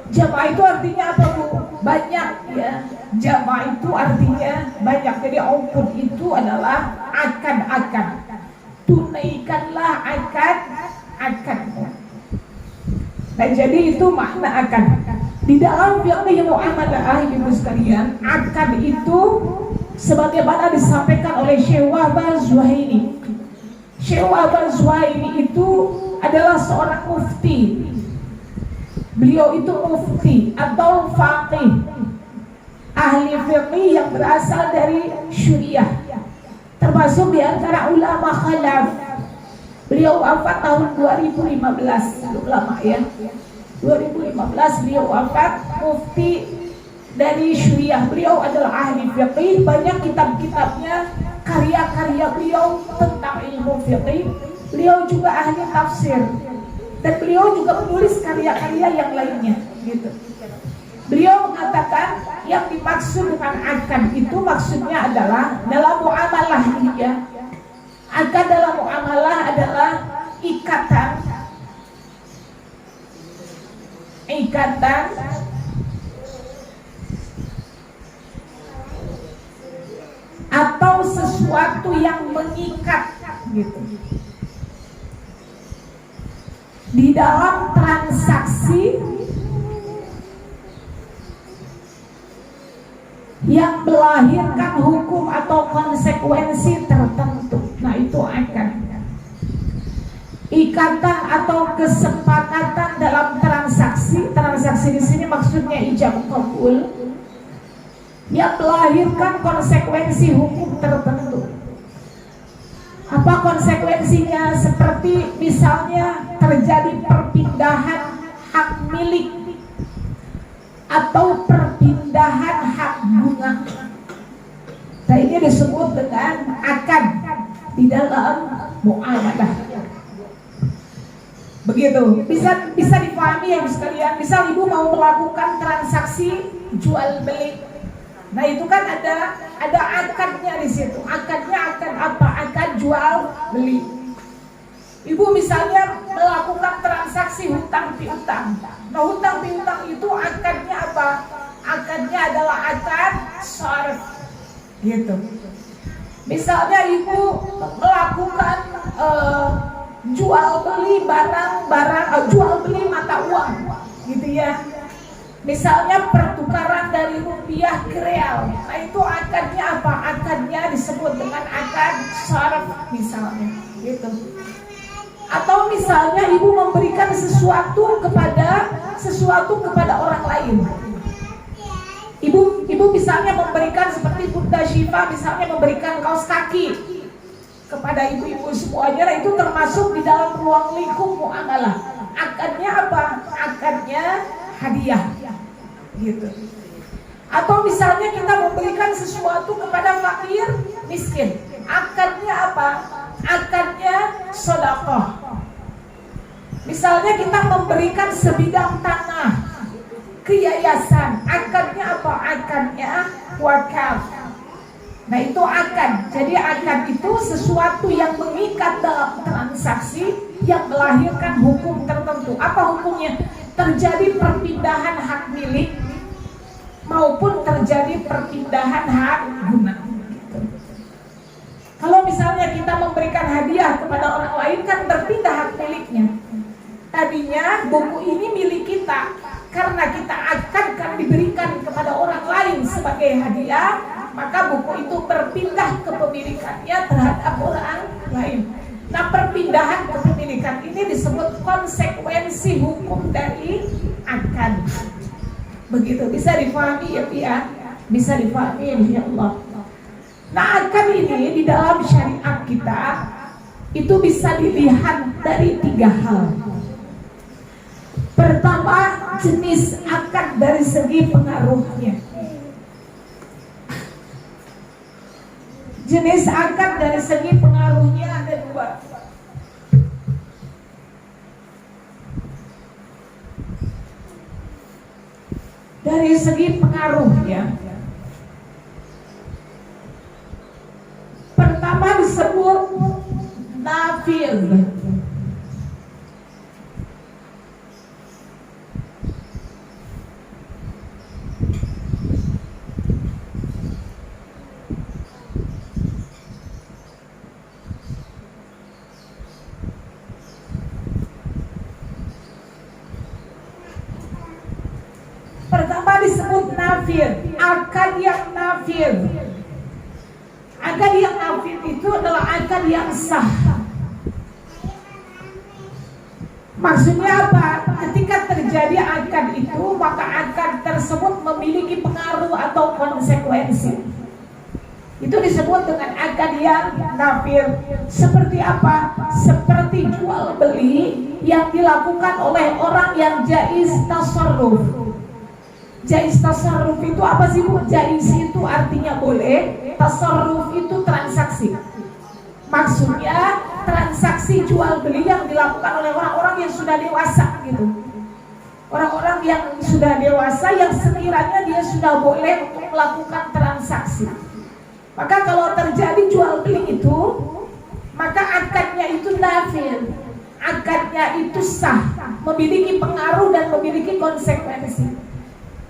Jamaah itu artinya apa Bu? Banyak ya. Jamaah itu artinya banyak. Jadi uqud itu adalah akad-akad. Tunaikanlah akad-akadmu. Nah jadi itu makna akad. Di dalam fiqh muamalah ibu sekalian, akad itu sebagaimana disampaikan oleh Syekh Wahbah Zuhaili. Syekh Wahbah Zuhaili itu adalah seorang mufti. Beliau itu mufti atau faqih, ahli fiqih yang berasal dari Syuriah, termasuk di antara ulama khalaf. Beliau wafat tahun 2015, belum lama ya. 2015 beliau wafat, mufti dari Syuriah. Beliau adalah ahli fiqih, banyak kitab-kitabnya, karya-karya beliau tentang ilmu fiqih. Beliau juga ahli tafsir. Dan beliau juga menulis karya-karya yang lainnya gitu. Beliau mengatakan yang dimaksud dengan akad itu maksudnya adalah dalam muamalah ya. Akad dalam muamalah adalah ikatan atau sesuatu yang mengikat gitu. Di dalam transaksi yang melahirkan hukum atau konsekuensi tertentu. Nah itu akad. Ikatan atau kesepakatan dalam transaksi. Transaksi di sini maksudnya ijab qabul, yang melahirkan konsekuensi hukum tertentu. Apa konsekuensinya? Seperti misalnya terjadi perpindahan hak milik atau perpindahan hak guna. Nah ini disebut dengan akad di dalam muamalah. Begitu. Bisa dipahami ya sekalian. Misal ibu mau melakukan transaksi jual beli. Nah itu kan ada akadnya di situ. Akadnya akad apa? Akad jual beli. Ibu misalnya melakukan transaksi hutang piutang. Nah hutang piutang itu akadnya apa? Akadnya adalah akad sharf gitu. Misalnya ibu melakukan jual beli barang-barang, jual beli mata uang gitu ya. Misalnya pertukaran dari rupiah ke real. Nah itu akadnya apa? Akadnya disebut dengan akad sharf misalnya gitu. Atau misalnya ibu memberikan sesuatu kepada orang lain. Ibu misalnya memberikan seperti Bunda Syifa misalnya memberikan kaos kaki kepada ibu-ibu semuanya. Nah itu termasuk di dalam ruang lingkup muamalah. Akadnya apa? Akadnya hadiah gitu. Atau misalnya kita memberikan sesuatu kepada fakir miskin. Akadnya apa? Akadnya sedekah. Misalnya kita memberikan sebidang tanah ke yayasan. Akadnya apa? Akadnya wakaf. Nah itu akad. Jadi akad itu sesuatu yang mengikat dalam transaksi yang melahirkan hukum tertentu. Apa hukumnya? Terjadi perpindahan hak milik maupun terjadi perpindahan hak guna. lain kan berpindah hak miliknya. Tadinya buku ini milik kita, karena kita akan diberikan kepada orang lain sebagai hadiah, maka buku itu berpindah kepemilikannya terhadap orang lain. Nah, perpindahan kepemilikan ini disebut konsekuensi hukum dari akad. Begitu, bisa difahami ya Pia? Bisa difahami insyaallah. Nah, akad ini di dalam syariat kita itu bisa dilihat dari 3 hal. Pertama, jenis akad dari segi pengaruhnya. Jenis akad dari segi pengaruhnya ada 2. Dari segi pengaruhnya, pertama disebut nafidh. Pertama disebut nafidh, akad yang nafidh. Akad yang nafidh itu adalah akad yang sah. Maksudnya apa? Ketika terjadi akad itu, maka akad tersebut memiliki pengaruh atau konsekuensi. Itu disebut dengan akad yang nafidh. Seperti apa? Seperti jual beli yang dilakukan oleh orang yang jaiz tasarruf. Jaiz tasarruf itu apa sih Bu? Jaiz itu artinya boleh, tasarruf itu transaksi. Maksudnya transaksi jual beli yang dilakukan oleh orang-orang yang sudah dewasa gitu. Orang-orang yang sudah dewasa yang sekiranya dia sudah boleh untuk melakukan transaksi. Maka kalau terjadi jual beli itu, maka akadnya itu nafidh. Akadnya itu sah, memiliki pengaruh dan memiliki konsekuensi.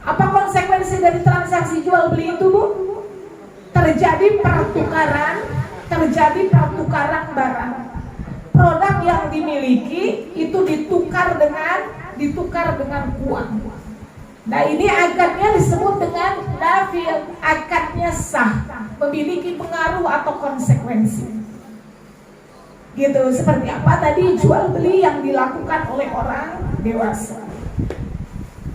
Apa konsekuensi dari transaksi jual beli itu Bu? Terjadi pertukaran barang. Produk yang dimiliki itu ditukar dengan uang. Nah, ini akadnya disebut dengan nafidh, akadnya sah, memiliki pengaruh atau konsekuensi. Gitu, seperti apa tadi jual beli yang dilakukan oleh orang dewasa.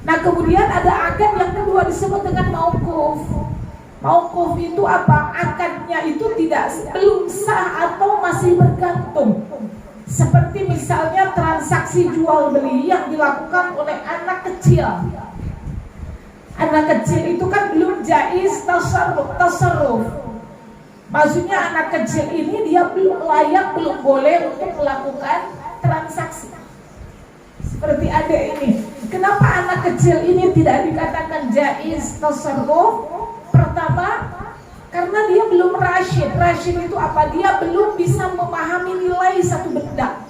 Nah, kemudian ada akad yang kedua disebut dengan mauquf. Mauquf itu apa? Akadnya itu belum sah atau masih bergantung. Seperti misalnya transaksi jual beli yang dilakukan oleh anak kecil. Anak kecil itu kan belum jaiz tasarruf. Maksudnya anak kecil ini dia belum layak, belum boleh untuk melakukan transaksi. Seperti adik ini. Kenapa anak kecil ini tidak dikatakan jaiz tasarruf? Pertama, karena dia belum rasyid. Rasyid itu apa? Dia belum bisa memahami nilai satu benda.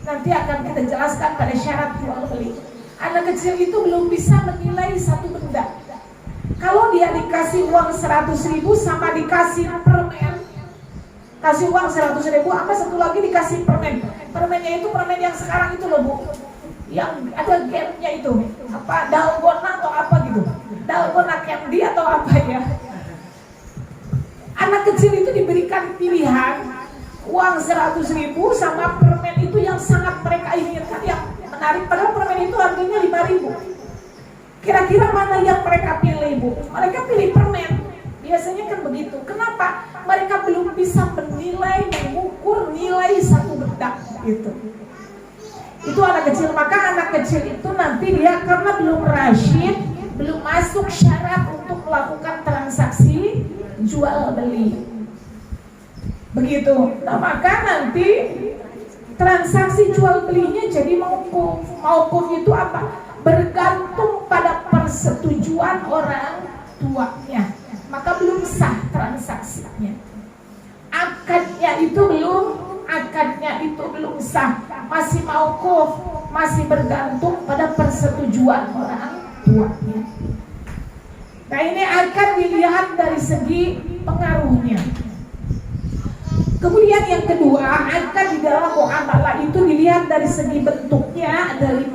Nanti akan kita jelaskan pada syarat jual beli. Anak kecil itu belum bisa menilai satu benda. Kalau dia dikasih uang 100.000 sama dikasih permen, kasih uang 100.000 sama satu lagi dikasih permen. Permennya itu permen yang sekarang itu loh Bu, yang ada gamenya itu apa, dalgona atau apa gitu, dalgona candy atau apa ya. Anak kecil itu diberikan pilihan uang 100.000 sama permen itu yang sangat mereka inginkan, yang menarik, padahal permen itu harganya 5.000. Kira-kira mana yang mereka pilih Bu? Mereka pilih permen. Biasanya kan begitu. Kenapa? Mereka belum bisa menilai, mengukur nilai satu benda gitu. Itu anak kecil. Maka anak kecil itu nanti dia karena belum rasyid, belum masuk syarat untuk melakukan transaksi jual beli. Begitu. Nah, maka nanti transaksi jual belinya jadi mauquf. Mauquf itu apa? Bergantung pada persetujuan orang tuanya. Maka belum sah transaksinya. Akadnya itu belum sah, masih mauquf, masih bergantung pada persetujuan orang tuanya. Nah, ini akan dilihat dari segi pengaruhnya. Kemudian yang kedua, akad di dalam muamalah itu dilihat dari segi bentuknya ada 5.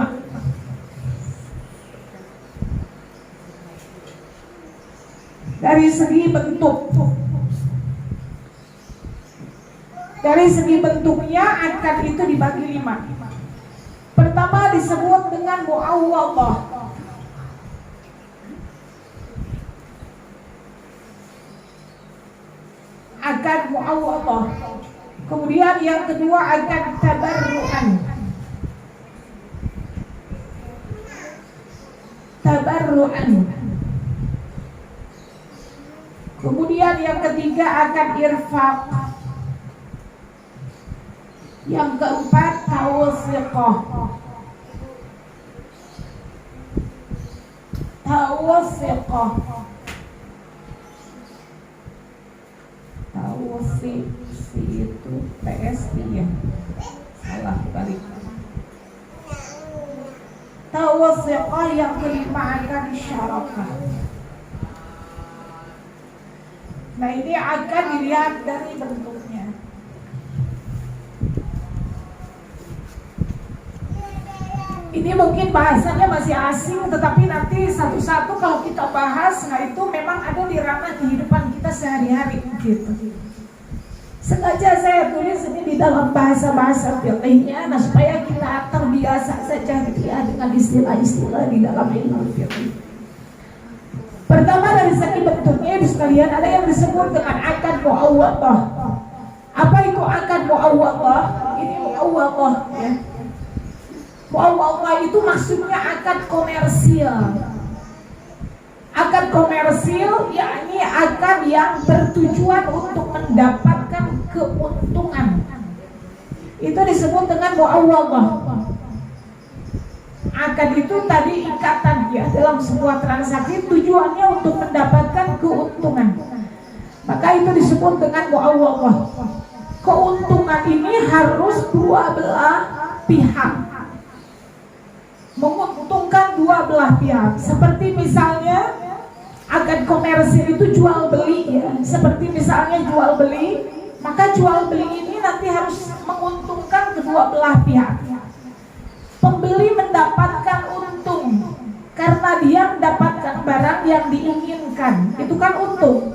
Dari segi bentuk, dari segi bentuknya akad itu dibagi 5. Pertama disebut dengan muawwadah. Akad muawwadah. Kemudian yang kedua akad tabarru'an. Tabarru'an. Kemudian yang ketiga akad irfaq. Yang keempat tawsiqah. Tawsiqah. Tawsi itu PSI ya. Salah kali. Tawsiqah yang kelima akad syarakah. Nah ini akan dilihat dari bentuknya. Ini mungkin bahasanya masih asing, tetapi nanti satu-satu kalau kita bahas, nah itu memang ada di ranah kehidupan kita sehari-hari gitu. Sengaja saya tulis ini di dalam bahasa-bahasa fiqhnya, nah supaya kita terbiasa saja gitu ya dengan istilah-istilah di dalam ilmu fiqh. Pertama dari segi bentuknya, ibu sekalian, ada yang disebut dengan akad muawwadah. Apa itu akad muawwadah? Ini muawwadah ya. Muawwadah itu maksudnya akad komersial. Akad komersial yakni akad yang bertujuan untuk mendapatkan keuntungan. Itu disebut dengan muawwadah. Akad itu tadi ikatan ya dalam sebuah transaksi, tujuannya untuk mendapatkan keuntungan. Maka itu disebut dengan muawwadah. Keuntungan ini harus dua belah pihak, menguntungkan dua belah pihak. Seperti misalnya akad komersil itu jual beli ya. Seperti misalnya jual beli, maka jual beli ini nanti harus menguntungkan kedua belah pihak. Pembeli mendapatkan untung karena dia mendapatkan barang yang diinginkan, itu kan untung.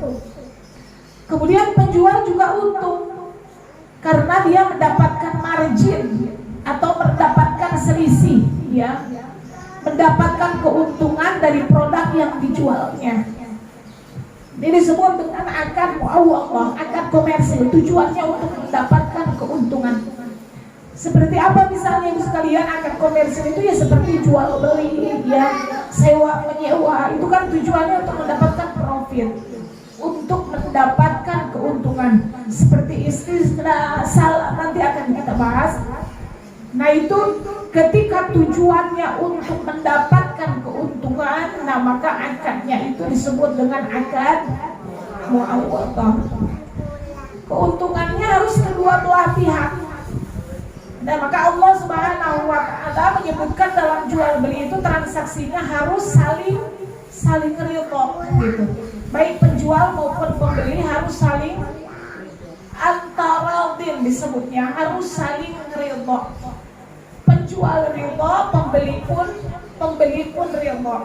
Kemudian penjual juga untung karena dia mendapatkan margin atau mendapatkan selisih ya, mendapatkan keuntungan dari produk yang dijualnya. Ini disebut dengan akad muawwadah, akad komersil, tujuannya untuk mendapatkan keuntungan. Seperti apa misalnya ibu sekalian, akad komersil itu ya seperti jual beli ya, sewa menyewa, itu kan tujuannya untuk mendapatkan profit, untuk mendapatkan keuntungan. Seperti istisna, salah, nanti akan kita bahas. Nah itu ketika tujuannya untuk mendapatkan keuntungan, nah maka akadnya itu disebut dengan akad muawwadah. Keuntungannya harus kedua belah pihak. Nah maka Allah Subhanahu wa ta'ala menyebutkan dalam jual beli itu transaksinya harus saling ridho gitu. Baik penjual maupun pembeli harus saling antaradin, disebutnya harus saling ridho. Penjual ridho, pembeli pun ridho.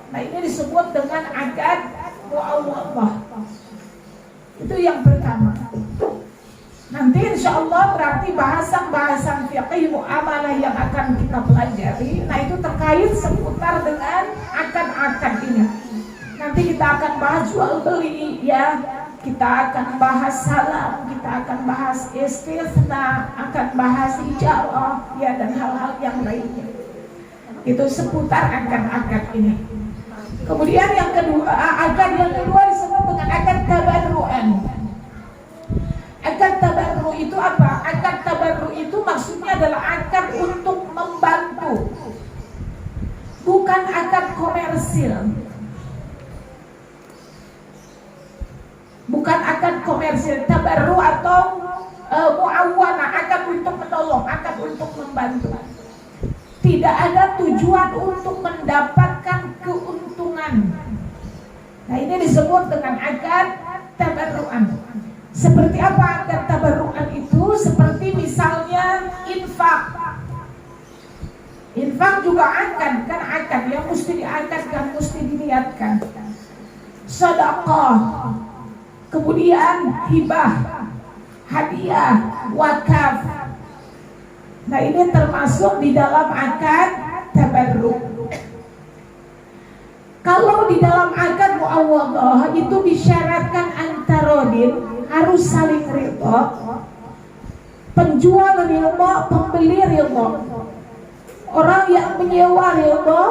Nah ini disebut dengan akad muawwadah. Itu yang pertama. Nanti insya Allah berarti bahasan-bahasan fiqih muamalah yang akan kita pelajari, nah itu terkait seputar dengan akad-akad ini. Nanti kita akan bahas jual beli ya, kita akan bahas salam, kita akan bahas istisna, akan bahas ijarah ya, dan hal-hal yang lainnya. Itu seputar akad-akad ini. Kemudian yang kedua, akad yang kedua disebut dengan akad tabarru'an. Akad tabarru itu apa? Akad tabarru itu maksudnya adalah akad untuk membantu, bukan akad komersil. Bukan akad komersil, tabarru atau muawwana, akad untuk menolong, akad untuk membantu. Tidak ada tujuan untuk mendapatkan keuntungan. Nah ini disebut dengan akad tabarru'an. Seperti apa akad tabarrukan itu? Seperti misalnya infak. Infak juga akad, kan akad yang mesti diakadkan, mesti diniatkan. Sedekah, kemudian hibah, hadiah, wakaf. Nah, ini termasuk di dalam akad tabarruk. Kalau di dalam akad muawwadhah itu disyaratkan antarodin, harus saling ridha. Penjual ridha, pembeli ridha. Orang yang menyewa ridha,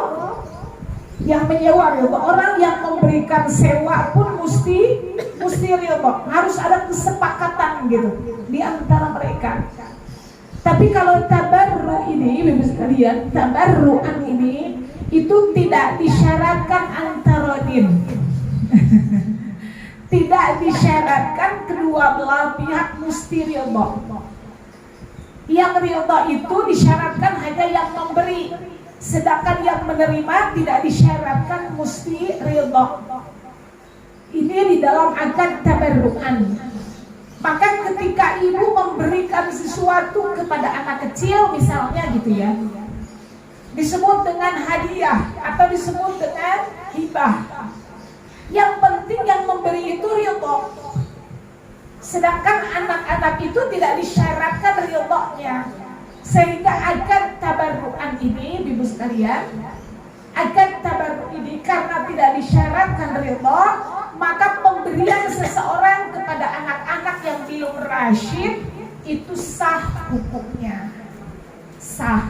orang yang memberikan sewa pun mesti ridha. Harus ada kesepakatan gitu di antara mereka. Tapi kalau tabarru ini, Ibu sekalian, tabarruan ini itu tidak disyaratkan antarodin. Tidak disyaratkan kedua belah pihak mesti ridha. Yang ridha itu disyaratkan hanya yang memberi, sedangkan yang menerima tidak disyaratkan mesti ridha. Ini di dalam akad tabarrukan. Maka ketika ibu memberikan sesuatu kepada anak kecil misalnya gitu ya, disebut dengan hadiah atau disebut dengan hibah. Yang penting yang memberi itu ridha. Sedangkan anak-anak itu tidak disyaratkan ridhanya. Sehingga akad tabarrukan ini, Ibu sekalian, akad tabarruk ini karena tidak disyaratkan ridha, maka pemberian seseorang kepada anak-anak yang belum rasyid itu sah hukumnya. Sah.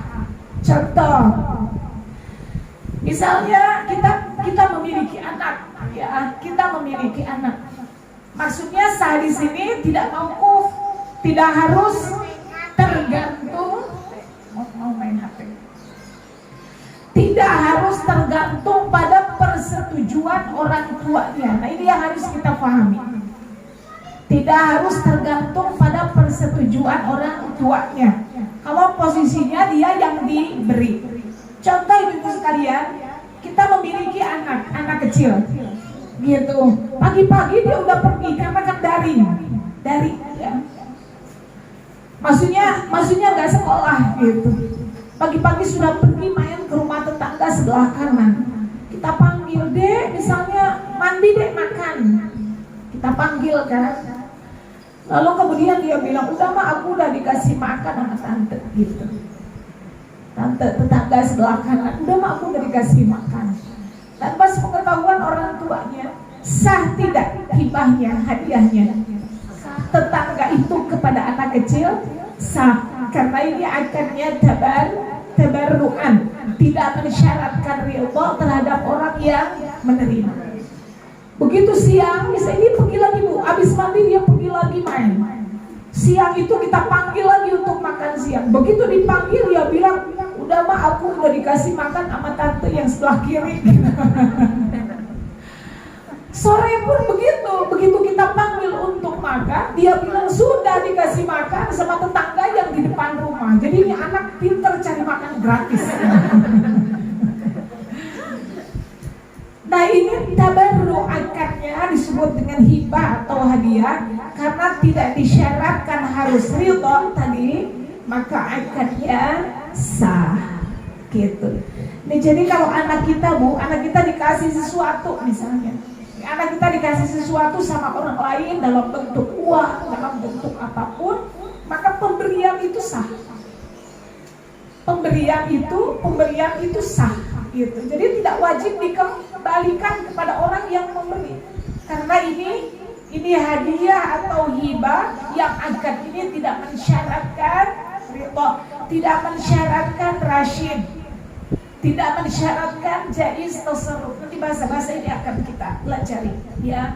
Contoh, misalnya kita memiliki anak, ya, kita memiliki anak. Maksudnya sah di sini tidak mauquf, tidak harus tergantung mau main HP. Tidak harus tergantung pada persetujuan orang tuanya. Nah, ini yang harus kita pahami. Tidak harus tergantung pada persetujuan orang tuanya. Kalau posisinya dia yang diberi. Contoh ibu sekalian, kita memiliki anak kecil, gitu. Pagi-pagi dia udah pergi karena kan daring, ya. Maksudnya nggak sekolah, gitu. Pagi-pagi sudah pergi main ke rumah tetangga sebelah kanan. Kita panggil, dek, misalnya mandi dek, makan. Kita panggil kan. Lalu kemudian dia bilang, udah mah aku udah dikasih makan sama tante, gitu. Tante tetangga sebelah kanan, udah mah aku udah dikasih makan. Tanpa sepengetahuan orang tuanya, sah tidak hibahnya, hadiahnya tetangga itu kepada anak kecil? Sah, karena ini akadnya tabarrukan, tidak mensyaratkan ridha terhadap orang yang menerima. Begitu siang, misalnya ini pergi lagi bu, habis mandi dia pergi lagi main. Siang itu kita panggil lagi untuk makan siang. Begitu dipanggil dia bilang, udah mah aku udah dikasih makan sama tante yang sebelah kiri. Sore pun begitu kita panggil untuk makan, dia bilang sudah dikasih makan sama tetangga yang di depan rumah. Jadi ini anak pintar cari makan gratis. Nah, ini tabarruk akadnya disebut dengan hibah atau hadiah karena tidak disyaratkan harus ridha tadi, maka akadnya sah, gitu. Nah, jadi kalau anak kita dikasih sesuatu misalnya, anak kita dikasih sesuatu sama orang lain dalam bentuk uang, dalam bentuk apapun, maka pemberian itu sah. Pemberian itu sah, gitu. Jadi tidak wajib dikembalikan kepada orang yang memberi, karena ini hadiah atau hibah yang akad ini tidak mensyaratkan ridha, tidak mensyaratkan rasyid, tidak mensyaratkan jaiz tasarruf. Nanti bahasa-bahasa ini akan kita pelajari, ya.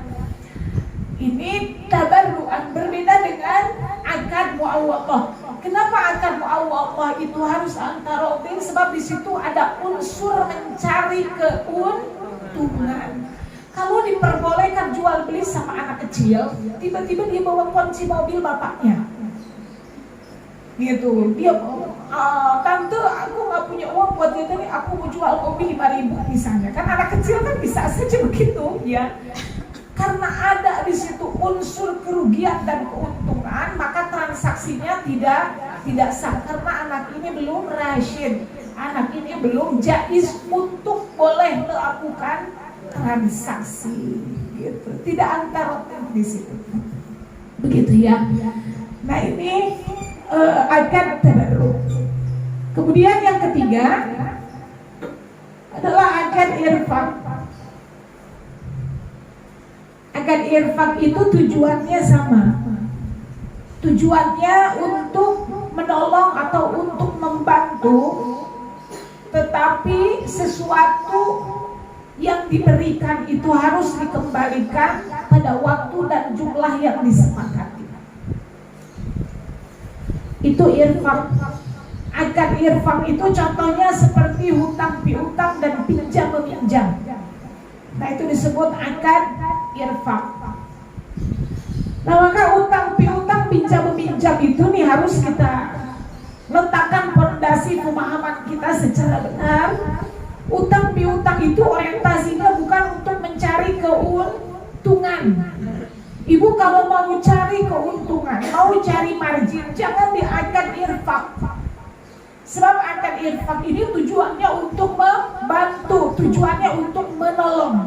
Ini tabarrukan, berbeda dengan akad muawwadhah. Kenapa akad muawwadhah itu harus antarodin? Sebab di situ ada unsur mencari keuntungan. Kalau diperbolehkan jual beli sama anak kecil, tiba-tiba dia bawa kunci mobil bapaknya, gitu. Dia tante, aku nggak punya uang buat dia tadi, aku mau jual mobil 5.000 misalnya. Kan anak kecil kan bisa saja begitu, ya. Karena ada di situ unsur kerugian dan keuntungan, maka transaksinya tidak sah karena anak ini belum rasyid, anak ini belum jaiz untuk boleh melakukan transaksi, gitu. Tidak antar di situ, begitu ya. Nah ini akad tabarruk. Kemudian yang ketiga adalah akad irfaq. Akad irfaq itu tujuannya sama. Tujuannya untuk menolong atau untuk membantu, tetapi sesuatu yang diberikan itu harus dikembalikan pada waktu dan jumlah yang disepakati. Itu irfaq. Akad irfaq itu contohnya seperti hutang piutang dan pinjam meminjam. Nah itu disebut akad irfaq. Nah maka hutang piutang pinjam meminjam itu nih harus kita letakkan fondasi pemahaman kita secara benar. Utang piutang itu orientasinya bukan untuk mencari keuntungan. Ibu kalau mau cari keuntungan, mau cari margin, jangan di akad irfaq. Sebab akad irfaq ini tujuannya untuk membantu, tujuannya untuk menolong.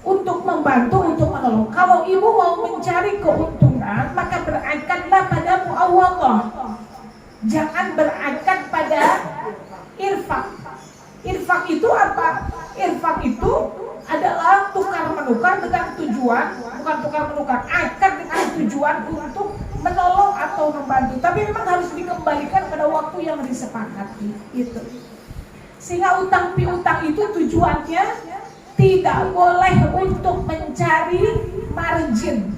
Untuk membantu, untuk menolong. Kalau ibu mau mencari keuntungan, maka berakadlah pada muawwadhah. Jangan berakad pada irfaq. Irfaq itu apa? Irfaq itu adalah tukar menukar dengan tujuan, bukan tukar menukar, akad dengan tujuan untuk menolong atau membantu. Tapi memang harus dikembalikan pada waktu yang disepakati. Itu. Sehingga utang piutang itu tujuannya tidak boleh untuk mencari margin,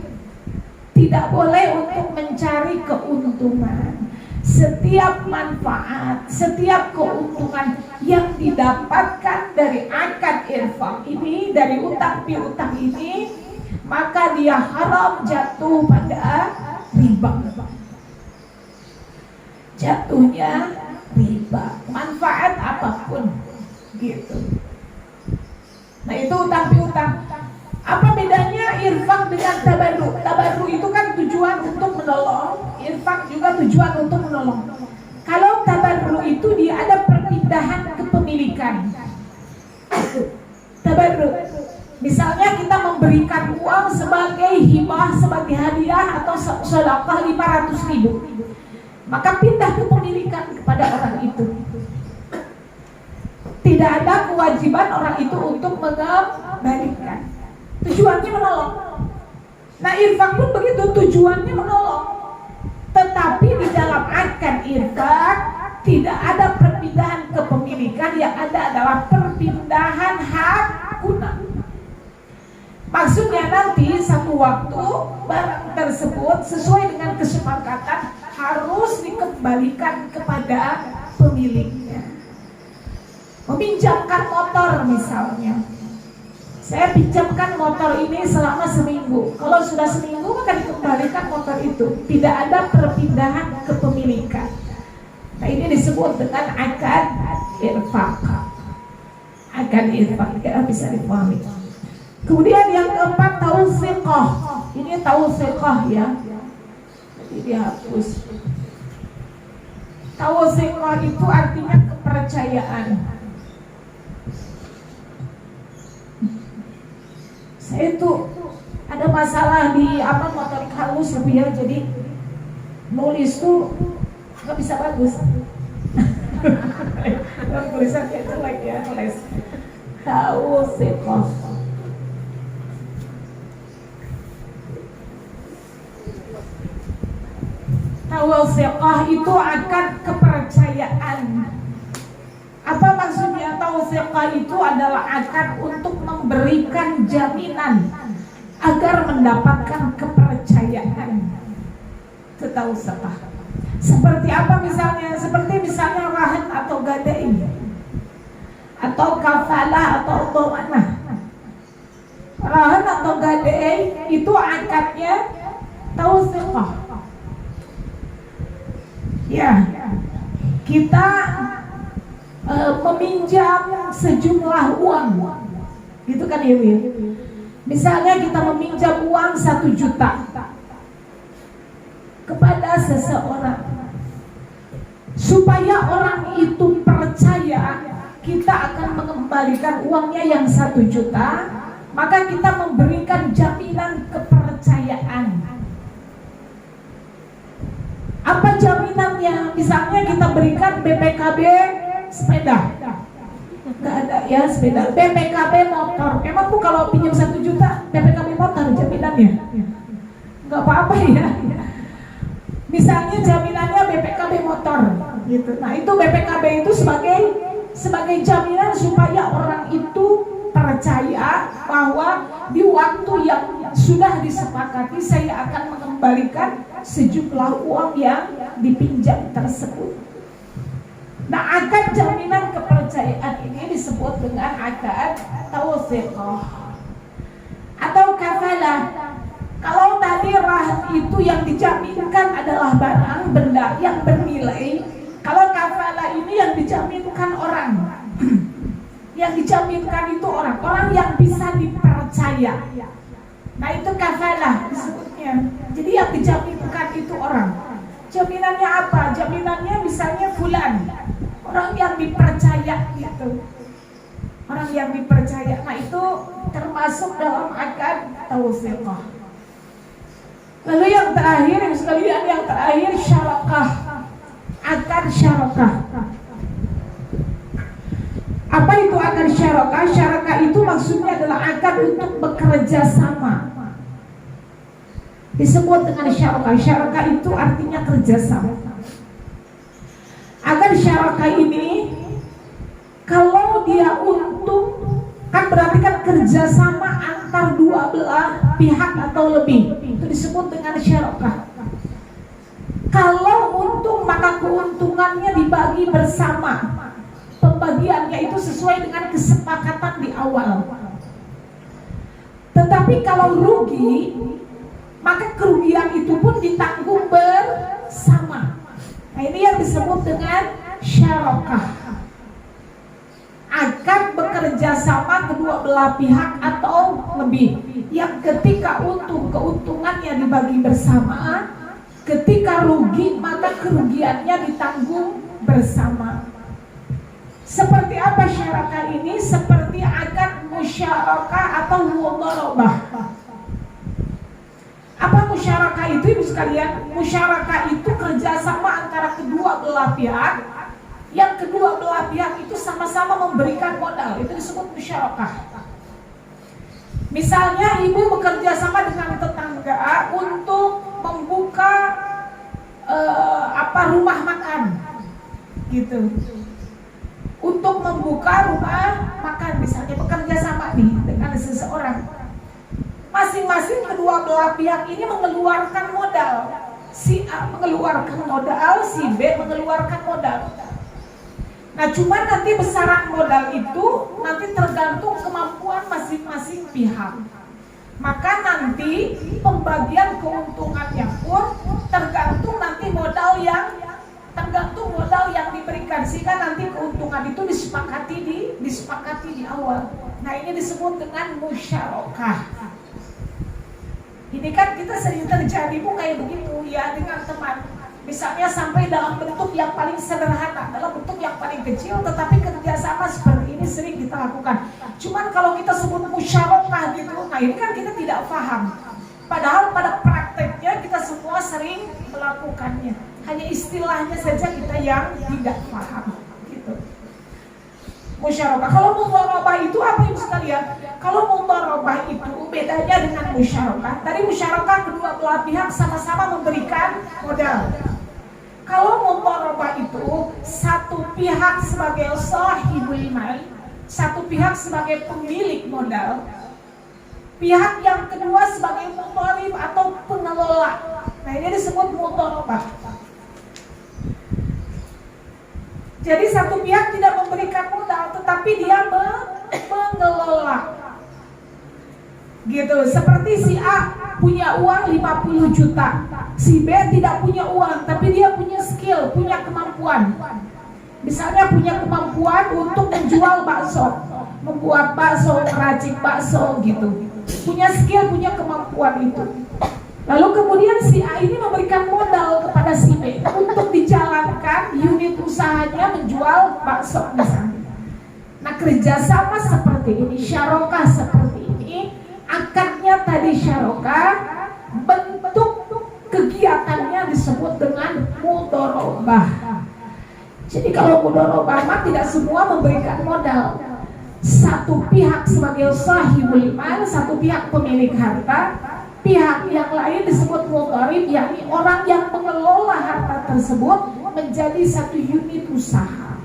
tidak boleh untuk mencari keuntungan. Setiap manfaat, setiap keuntungan yang didapatkan dari akad irfaq ini, dari utang piutang ini, maka dia haram jatuh pada riba. Jatuhnya riba, manfaat apapun, gitu. Nah itu utang piutang. Apa bedanya irfaq dengan tabarruk? Tabarruk itu kan tujuan untuk menolong, irfaq juga tujuan untuk menolong. Kalau tabarruk itu dia ada perpindahan kepemilikan. Tabarruk, misalnya kita memberikan uang sebagai hibah, sebagai hadiah atau sedekah 500.000, maka pindah kepemilikan kepada orang itu. Tidak ada kewajiban orang itu untuk mengembalikan. Tujuannya menolong. Nah irfaq pun begitu, tujuannya menolong. Tetapi di dalam akad irfaq tidak ada perpindahan kepemilikan, yang ada adalah perpindahan hak guna. Maksudnya nanti satu waktu barang tersebut sesuai dengan kesepakatan harus dikembalikan kepada pemiliknya. Meminjamkan motor misalnya, saya pinjamkan motor ini selama seminggu. Kalau sudah seminggu maka dikembalikan motor itu. Tidak ada perpindahan kepemilikan. Nah ini disebut dengan akad irfaq. Akad irfaq tidak bisa dipahami. Kemudian yang keempat tawsiqah. Ini tawsiqah ya. Jadi dihapus. Tawsiqah itu artinya kepercayaan. Saya itu ada masalah di motorik halus ya, jadi nulis tuh nggak bisa bagus. Tulisan kayak jelek ya, nulis. Tawsiqah. Tawsiqah itu akan kepercayaan. Apa maksudnya? Tawsiqah itu adalah akad untuk memberikan jaminan agar mendapatkan kepercayaan. Itu tawsiqah. Seperti apa misalnya? Seperti misalnya rahan atau gadai, atau kafalah atau dhamanah. Rahan atau gadai itu akadnya tawsiqah. Ya, kita meminjam sejumlah uang, gitu kan ya, Misalnya kita meminjam uang 1 juta kepada seseorang, supaya orang itu percaya kita akan mengembalikan uangnya yang 1 juta, maka kita memberikan jaminan kepercayaan. Apa jaminannya? Misalnya kita berikan BPKB sepeda, nggak ada ya sepeda, BPKB motor. Emang Bu kalau pinjam 1 juta BPKB motor jaminannya? Nggak apa-apa ya. Misalnya jaminannya BPKB motor gitu. Nah itu BPKB itu sebagai jaminan supaya orang itu percaya bahwa di waktu yang sudah disepakati saya akan mengembalikan sejumlah uang yang dipinjam tersebut. Nah akad jaminan kepercayaan ini disebut dengan akad tawthiqah atau kafalah. Kalau tadi rahn itu yang dijaminkan adalah barang benda yang bernilai, kalau kafalah ini yang dijaminkan orang. Yang dijaminkan itu orang yang bisa dipercaya. Nah itu kafalah disebutnya. Jadi yang dijaminkan itu orang. Jaminannya apa? Jaminannya misalnya fulan, orang yang dipercaya gitu. Orang yang dipercaya. Nah itu termasuk dalam akad tawthiqah. Lalu yang terakhir, sekalian yang terakhir syarakah. Akad syarakah. Apa itu akad syarakah? Syarakah itu maksudnya adalah akad untuk bekerja sama. Disebut dengan syarakah. Syarakah itu artinya kerjasama. Akad syarakah ini kalau dia untung kan berarti kan kerjasama antar dua belah pihak atau lebih. Itu disebut dengan syarakah. Kalau untung maka keuntungannya dibagi bersama. Pembagiannya itu sesuai dengan kesepakatan di awal. Tetapi kalau rugi, maka kerugian itu pun ditanggung bersama. Nah ini yang disebut dengan syarakah. Akad bekerja sama kedua belah pihak atau lebih, yang ketika untung keuntungannya dibagi bersama, ketika rugi maka kerugiannya ditanggung bersama. Seperti apa syarakah ini? Seperti akad musyarakah atau mudharabah. Apa musyarakah itu Ibu sekalian? Musyarakah itu kerjasama antara kedua belah pihak, yang kedua belah pihak itu sama-sama memberikan modal. Itu disebut musyarakah. Misalnya ibu bekerja sama dengan tetangga untuk membuka rumah makan, gitu. Untuk membuka rumah makan, misalnya bekerja sama nih dengan seseorang. Masing-masing kedua belah pihak ini mengeluarkan modal. Si A mengeluarkan modal, si B mengeluarkan modal. Nah cuma nanti besaran modal itu nanti tergantung kemampuan masing-masing pihak. Maka nanti pembagian keuntungannya pun tergantung nanti modal yang diberikan, sehingga nanti keuntungan itu disepakati di awal. Nah ini disebut dengan musyarakah. Ini kan kita sering terjadi Bu kayak begitu ya dengan teman. Misalnya sampai dalam bentuk yang paling sederhana, dalam bentuk yang paling kecil, tetapi kerjasama seperti ini sering kita lakukan. Cuman kalau kita sebut musyarakah gitu, nah ini kan kita tidak paham. Padahal pada prakteknya kita semua sering melakukannya. Hanya istilahnya saja kita yang tidak paham. Gitu. Musyarakah. Kalau mudharabah itu apa Ibu sekalian? Kalau mudharabah itu bedanya dengan musyarakah. Tadi musyarakah kedua belah pihak sama-sama memberikan modal. Kalau mudharabah itu satu pihak sebagai sahibul mal, satu pihak sebagai pemilik modal, pihak yang kedua sebagai mudharib atau pengelola. Nah ini disebut mudharabah. Jadi satu pihak tidak memberikan modal, tetapi dia mengelola. Gitu, seperti si A punya uang 50 juta, si B tidak punya uang, tapi dia punya skill, punya kemampuan. Misalnya punya kemampuan untuk menjual bakso, membuat bakso, meracik bakso gitu. punya skill, punya kemampuan itu. Lalu kemudian si A ini memberikan modal kepada si B untuk dijalankan unit usahanya menjual bakso misalnya. Nah, kerjasama seperti ini, syarokah seperti ini, akadnya tadi syarokah, bentuk kegiatannya disebut dengan mudharabah. Jadi kalau mudharabah mah tidak semua memberikan modal. Satu pihak sebagai sahibul mal, satu pihak pemilik harta, pihak yang lain disebut mudharib, yakni orang yang mengelola harta tersebut menjadi satu unit usaha.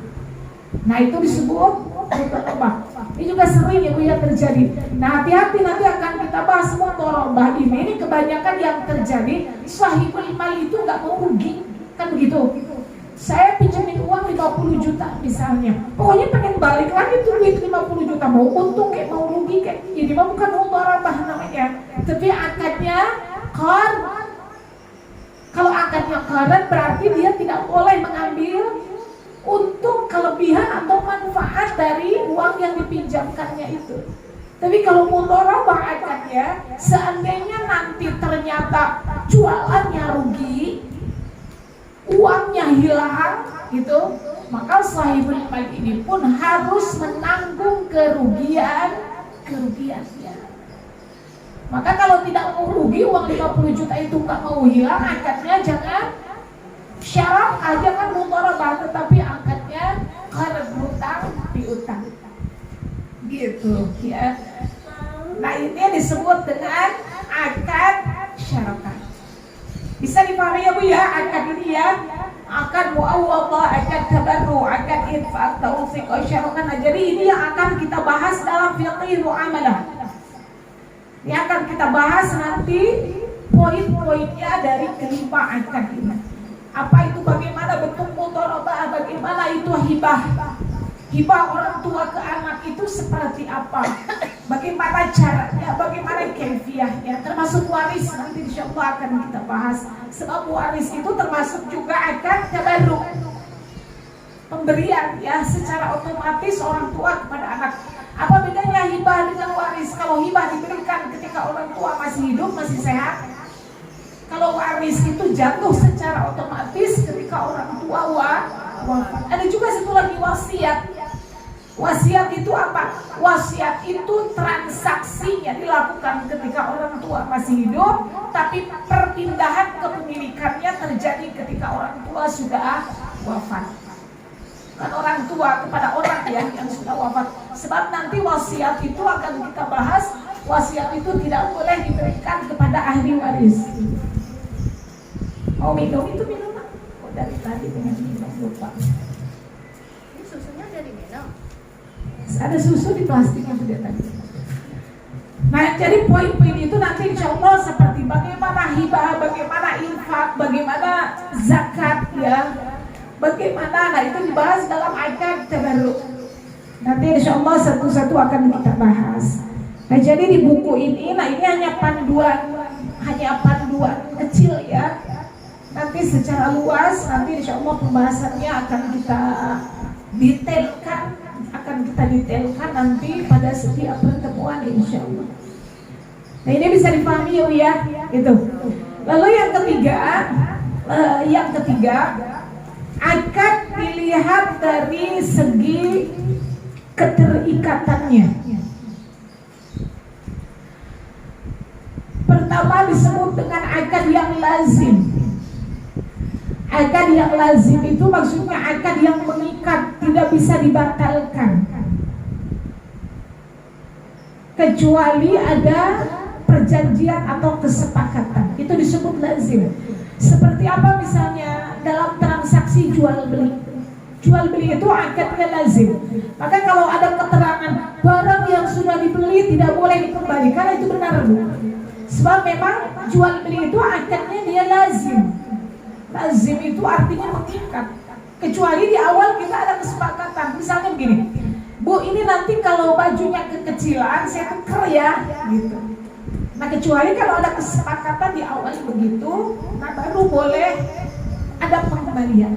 Nah, itu disebut mudharabah. Ini juga sering ya Bu ya terjadi. Nah, hati-hati, nanti akan kita bahas mudharabah ini. Ini kebanyakan yang terjadi, sahibul mal itu nggak mau rugi, kan begitu. Saya pinjemin uang 50 juta misalnya, pokoknya pengen balik lagi tuh duit 50 juta, mau untung kayak mau rugi kayak, ini mah bukan mudharabah namanya, tapi akadnya qard. Kalau akadnya qard berarti dia tidak boleh mengambil untung, kelebihan atau manfaat dari uang yang dipinjamkannya itu. Tapi kalau mudharabah akadnya, seandainya nanti ternyata jualannya rugi, uangnya hilang gitu, maka sahibul mal ini pun harus menanggung kerugiannya. Maka kalau tidak mau rugi, uang 50 juta itu nggak mau hilang, akadnya jangan syarat aja kan mudharabah, tetapi akadnya qard, hutang piutang gitu ya. Nah, ini disebut dengan akad syarokah. Bisa dipahami ya Bu ya, akad ini ya, akad muawwadah, akad tabarru, akad infaq, tawfiq, syarokah. Nah, jadi ini yang akan kita bahas dalam fiqh muamalah. Ini akan kita bahas nanti poin-poinnya dari kelima akad ini. Apa itu, bagaimana bentuk mudharabah, bagaimana itu hibah. Hibah orang tua ke anak itu seperti apa, bagaimana caranya, bagaimana kaifiahnya, termasuk waris nanti insyaallah akan kita bahas. Sebab waris itu termasuk juga akad tabarruk, pemberian ya secara otomatis orang tua kepada anak. Apa bedanya hibah dengan waris? Kalau hibah diberikan ketika orang tua masih hidup, masih sehat. Kalau waris itu jatuh secara otomatis ketika orang tua wafat. Ada juga satu lagi wasiat. Wasiat itu apa? Wasiat itu transaksi yang dilakukan ketika orang tua masih hidup, tapi perpindahan kepemilikannya terjadi ketika orang tua sudah wafat. Kan orang tua kepada orang ya yang sudah wafat. Sebab nanti wasiat itu akan kita bahas, wasiat itu tidak boleh diberikan kepada ahli waris. Mau minum itu minum. Oh, dari tadi dengan minum lupa. Ini susunya dari minum. Ada susu di plastik yang sudah tadi. Nah, jadi poin-poin itu nanti insya Allah seperti bagaimana hibah, bagaimana infak, bagaimana zakat ya, bagaimana. Nah, itu dibahas dalam akad tabarruk. Nanti insya Allah satu-satu akan kita bahas. Nah, jadi di buku ini, nah ini hanya panduan kecil ya. Nanti secara luas, nanti insya Allah pembahasannya akan kita detailkan nanti pada setiap pertemuan insya Allah. Nah, ini bisa dipahami ya, gitu. Lalu yang ketiga, akan dilihat dari segi keterikatannya. Pertama disebut dengan akad yang lazim. Akad yang lazim itu maksudnya akad yang mengikat, tidak bisa dibatalkan kecuali ada perjanjian atau kesepakatan. Itu disebut lazim. Seperti apa misalnya dalam transaksi jual beli. Jual beli itu akadnya lazim. Maka kalau ada keterangan barang yang sudah dibeli tidak boleh dikembalikan, itu benar Bu. Sebab memang jual beli itu akadnya dia lazim. Lazim itu artinya mengikat. Kecuali di awal kita ada kesepakatan. Misalnya begini, Bu, ini nanti kalau bajunya kekecilan saya tuker ya, gitu. Nah, kecuali kalau ada kesepakatan di awal begitu, nah baru boleh ada pengembalian.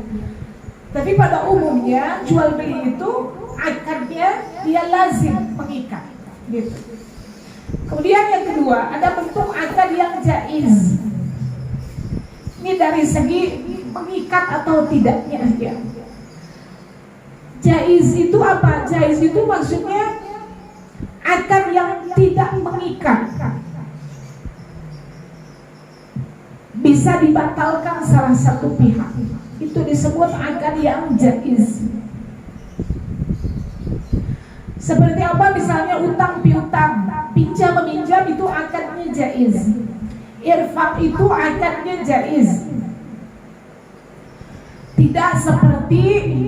Tapi pada umumnya jual beli itu akadnya dia lazim mengikat, gitu. Kemudian yang kedua, ada bentuk akad yang jaiz. Ini dari segi mengikat atau tidaknya ya. Jaiz itu apa? Jaiz itu maksudnya akad yang tidak mengikat, bisa dibatalkan salah satu pihak, itu disebut akad yang jaiz. Seperti apa? Misalnya utang piutang, pinjam meminjam, itu akadnya jaiz. Irfaq itu akadnya jaiz. Tidak seperti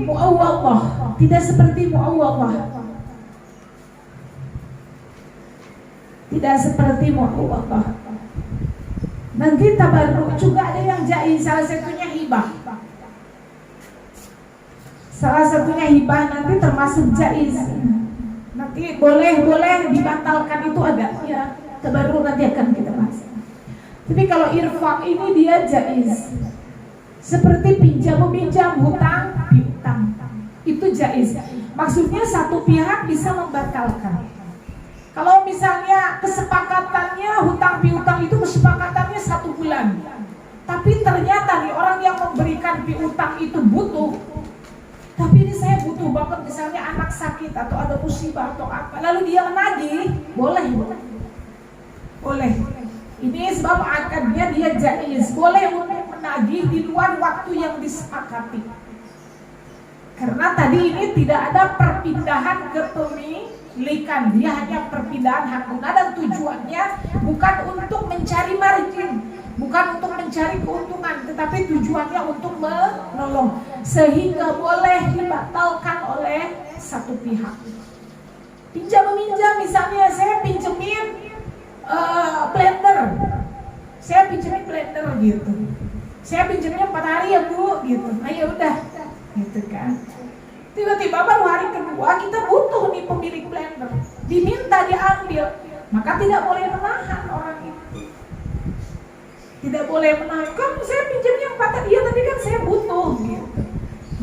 muawwadah, tidak seperti muawwadah. Tidak seperti muawwadah. Nanti tabarruk juga ada yang jaiz, salah satunya hibah. Salah satunya hibah nanti termasuk jaiz. Nanti boleh dibatalkan, itu ada ya. Tabarruk nanti akan kita bahas. Tapi kalau irfaq ini dia jaiz. Seperti pinjam meminjam, hutang piutang, itu jaiz. Maksudnya satu pihak bisa membatalkan. Kalau misalnya kesepakatannya hutang piutang itu kesepakatannya 1 bulan, tapi ternyata nih orang yang memberikan piutang itu butuh, tapi ini saya butuh banget, misalnya anak sakit atau ada musibah atau apa, lalu dia menagih, boleh. Ini sebab akadnya dia jaiz, boleh untuk menagih di luar waktu yang disepakati. Karena tadi ini tidak ada perpindahan kepemilikan, dia hanya perpindahan hak guna dan tujuannya bukan untuk mencari margin, bukan untuk mencari keuntungan, tetapi tujuannya untuk menolong, sehingga boleh dibatalkan oleh satu pihak. Pinjam meminjam, misalnya saya pinjemin blender, saya pinjemin blender gitu, saya pinjemnya 4 hari ya Bu gitu, nah ya udah gitu kan. Tiba-tiba baru hari kedua kita butuh nih pemilik blender, diminta diambil, maka tidak boleh menahan orang itu. Tidak boleh menahan, kan saya pinjamnya 4 hari, iya tapi kan saya butuh gitu.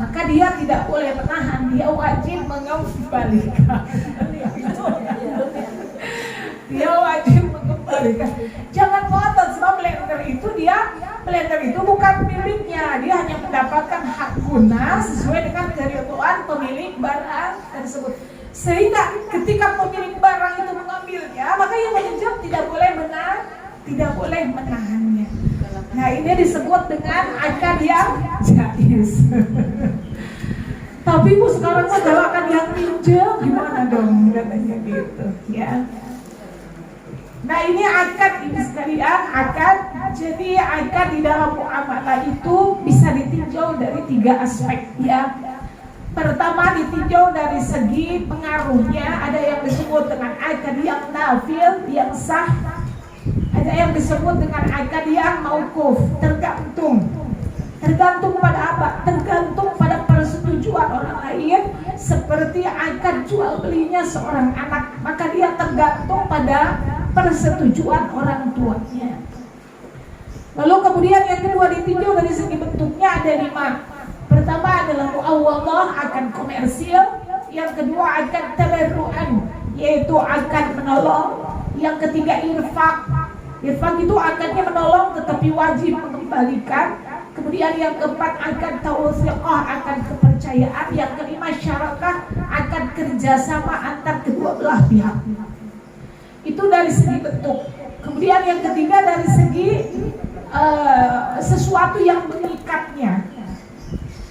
Maka dia tidak boleh menahan, dia wajib mengembalikan. Dia wajib mengembalikan. Jangan ngotot, sebab blender itu bukan miliknya, dia hanya mendapatkan hak guna sesuai dengan ketentuan pemilik barang tersebut. Sehingga ketika pemilik barang itu mengambilnya, maka yang meminjam tidak boleh menahannya. Nah, ini disebut dengan akad yang jaiz. Tapi Bu sekarang mah kalau akad yang pinjam gimana dong, katanya gitu ya. Nah, ini akad ini sekalian, akad. Jadi akad di dalam muamalah itu bisa ditinjau dari 3 aspek ya. Pertama, ditinjau dari segi pengaruhnya, ada yang disebut dengan akad yang nafil, yang sah. Ada yang disebut dengan akad yang mauquf, tergantung pada apa? Tergantung pada persetujuan orang lain. Seperti akad jual belinya seorang anak, maka dia tergantung pada persetujuan orang tuanya. Lalu kemudian yang kedua ditinjau dari segi bentuknya ada 5. Pertama adalah muawwadah, akad komersil. Yang kedua akad tabarru'an, yaitu akad menolong. Yang ketiga irfaq. Irfaq itu akadnya menolong tetapi wajib mengembalikan. Kemudian yang keempat akad tawathiqah, akad kepercayaan. Yang kelima syarakah, akad kerjasama antar kedua belah pihak. Itu dari segi bentuk. Kemudian yang ketiga dari segi sesuatu yang mengikatnya,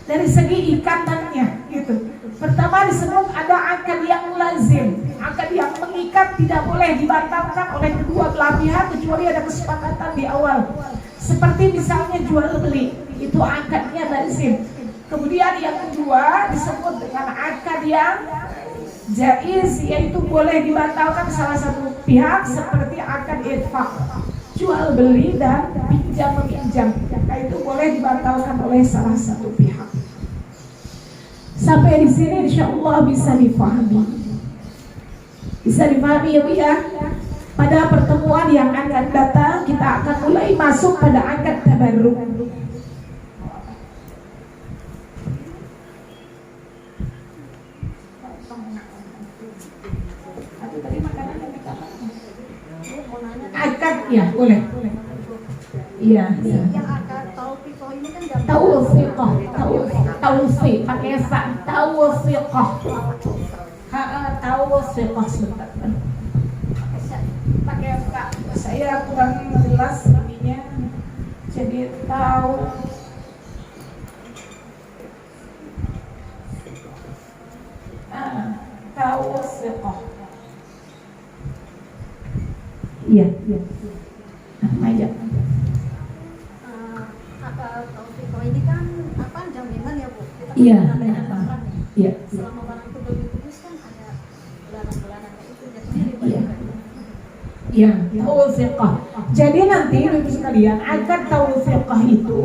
dari segi ikatannya gitu. Pertama disebut ada akad yang lazim, akad yang mengikat, tidak boleh dibatalkan oleh kedua belah pihak kecuali ada kesepakatan di awal. Seperti misalnya jual beli, itu akadnya lazim. Kemudian yang kedua disebut dengan akad yang jaiz, yaitu boleh dibatalkan salah satu pihak, seperti akad itfaq, jual beli dan pinjam meminjam. Nah, itu boleh dibatalkan oleh salah satu pihak. Sampai di sini insyaallah bisa difahami. Bisa difahami ya Bu ya. Pada pertemuan yang akan datang kita akan mulai masuk pada akad tabarruk. akad ya boleh. Iya. Yang akad taufiqah ini kan jam Taufiqah, taufiq pakai sa, taufiqah. Taufiqah sebentar. Pakai sa. Saya kurang jelas ininya. Jadi taufiqah. Iya. Aja. akad taufiqah ini kan apa jaminan ya Bu? Kita Iya. kan ada aturan nih. Iya. Selama barang itu belum ditulis kan ada bulanan-bulanan itu jadi riba Iya. juga. Ya, taufiqah. Jadi nanti Ibu sekalian, akad taufiqah itu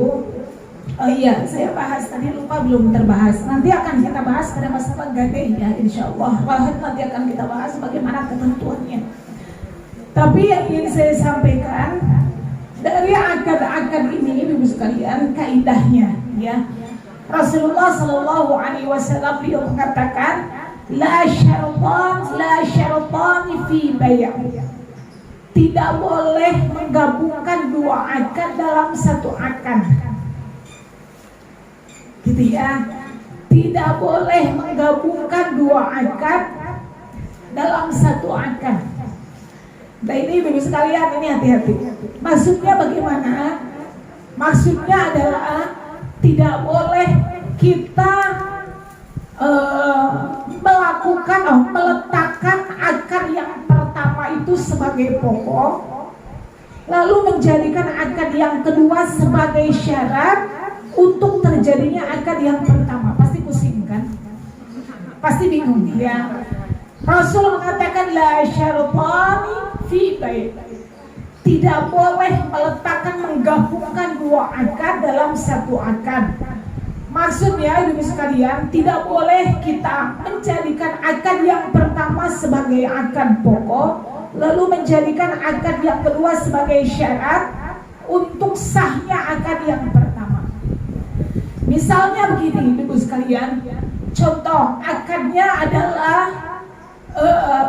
iya, saya bahas tadi lupa belum terbahas. Nanti akan kita bahas pada masa gadai ya, insyaallah. Nanti akan kita bahas bagaimana ketentuannya. Tapi yang ingin saya sampaikan dari akad-akad ini Ibu sekalian, kaidahnya ya. Rasulullah Shallallahu Alaihi Wasallam beliau mengatakan, la syaratan fi bay'. Tidak boleh menggabungkan dua akad dalam satu akad. Gitu ya. Tidak boleh menggabungkan dua akad dalam satu akad. Nah ini Ibu sekalian, ini hati-hati. Maksudnya bagaimana? Maksudnya adalah tidak boleh kita meletakkan akad yang pertama itu sebagai pokok, lalu menjadikan akad yang kedua sebagai syarat untuk terjadinya akad yang pertama. Pasti pusing kan? Pasti bingung ya. Rasul mengatakan la syartani fi bay'. Tidak boleh meletakkan menggabungkan dua akad dalam satu akad. Maksudnya Ibu sekalian, tidak boleh kita menjadikan akad yang pertama sebagai akad pokok, lalu menjadikan akad yang kedua sebagai syarat untuk sahnya akad yang pertama. Misalnya begini Ibu sekalian, contoh akadnya adalah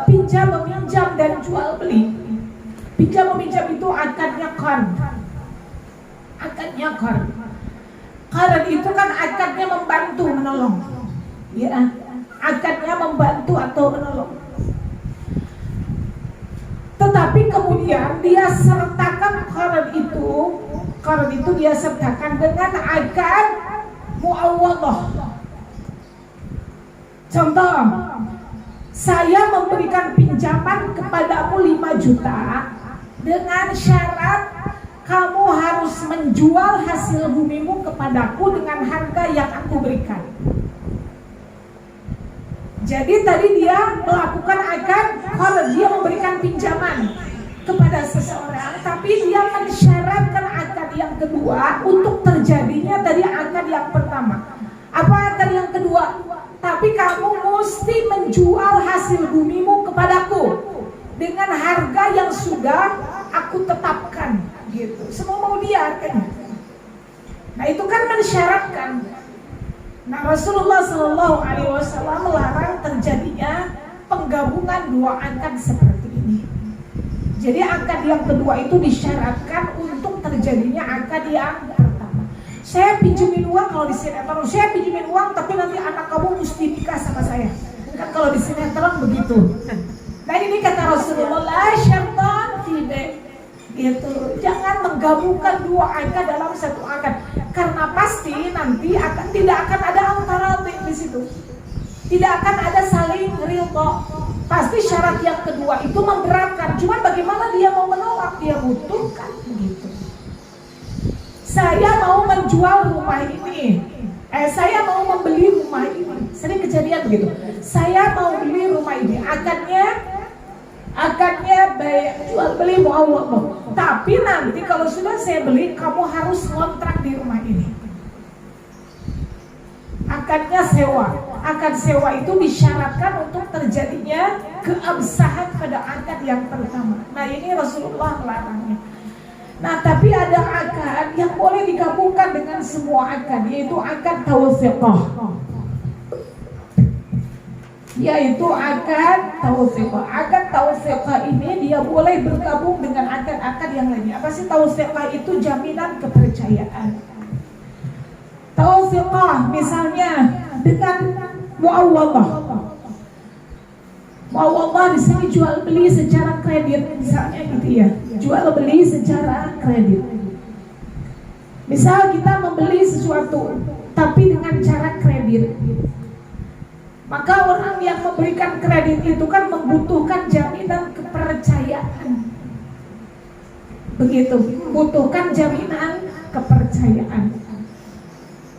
pinjam meminjam dan jual beli. Pinjam meminjam itu akadnya qard. Akadnya qard. Qard itu kan akadnya membantu menolong. Ya, akadnya membantu atau menolong. Tetapi kemudian dia sertakan qard itu dia sertakan dengan akad muawwadhah. Contoh, saya memberikan pinjaman kepadamu 5 juta dengan syarat kamu harus menjual hasil bumimu kepadaku dengan harga yang aku berikan. Jadi tadi dia melakukan akad, kalau dia memberikan pinjaman kepada seseorang, tapi dia mensyaratkan akad yang kedua untuk terjadinya tadi akad yang pertama. Apa akad yang kedua? Tapi kamu mesti menjual hasil bumimu kepadaku dengan harga yang sudah aku tetapkan, gitu. Semua mau dia harganya. Nah itu kan mensyaratkan. Nah Rasulullah Shallallahu Alaihi Wasallam melarang terjadinya penggabungan dua akad seperti ini. Jadi akad yang kedua itu disyaratkan untuk terjadinya akad yang pertama. Saya pinjemin uang kalau di sinetron, saya pinjemin uang tapi nanti anak kamu mesti nikah sama saya. Kan kalau di sinetron begitu. Nah ini kata Rasulullah, la syartan tidak gitu. Jangan menggabungkan dua akad dalam satu akad, karena pasti nanti tidak akan ada al-taradhi di situ. Tidak akan ada saling ridha. Pasti syarat yang kedua itu memberatkan. Cuma bagaimana dia mau menolak, dia butuh kan begitu. Saya mau menjual rumah ini. Saya mau membeli rumah ini. Sering kejadian begitu. Saya mau beli rumah ini. Akadnya baik jual beli muawwadhah. Tapi nanti kalau sudah saya beli, kamu harus kontrak di rumah ini. Akadnya sewa. Akad sewa itu disyaratkan untuk terjadinya keabsahan pada akad yang pertama. Nah ini Rasulullah melarangnya. Nah tapi ada akad yang boleh digabungkan dengan semua akad, yaitu akad tawfiqah. yaitu akad tawsiqah. Akad tawsiqah ini dia boleh bergabung dengan akad-akad yang lainnya. Apa sih tawsiqah? Itu jaminan kepercayaan. Tawsiqah misalnya dengan muawwadah. Muawwadah di sini jual beli secara kredit misalnya gitu ya. Jual beli secara kredit. Misal kita membeli sesuatu tapi dengan cara kredit. Maka orang yang memberikan kredit itu kan membutuhkan jaminan kepercayaan. Begitu, membutuhkan jaminan kepercayaan.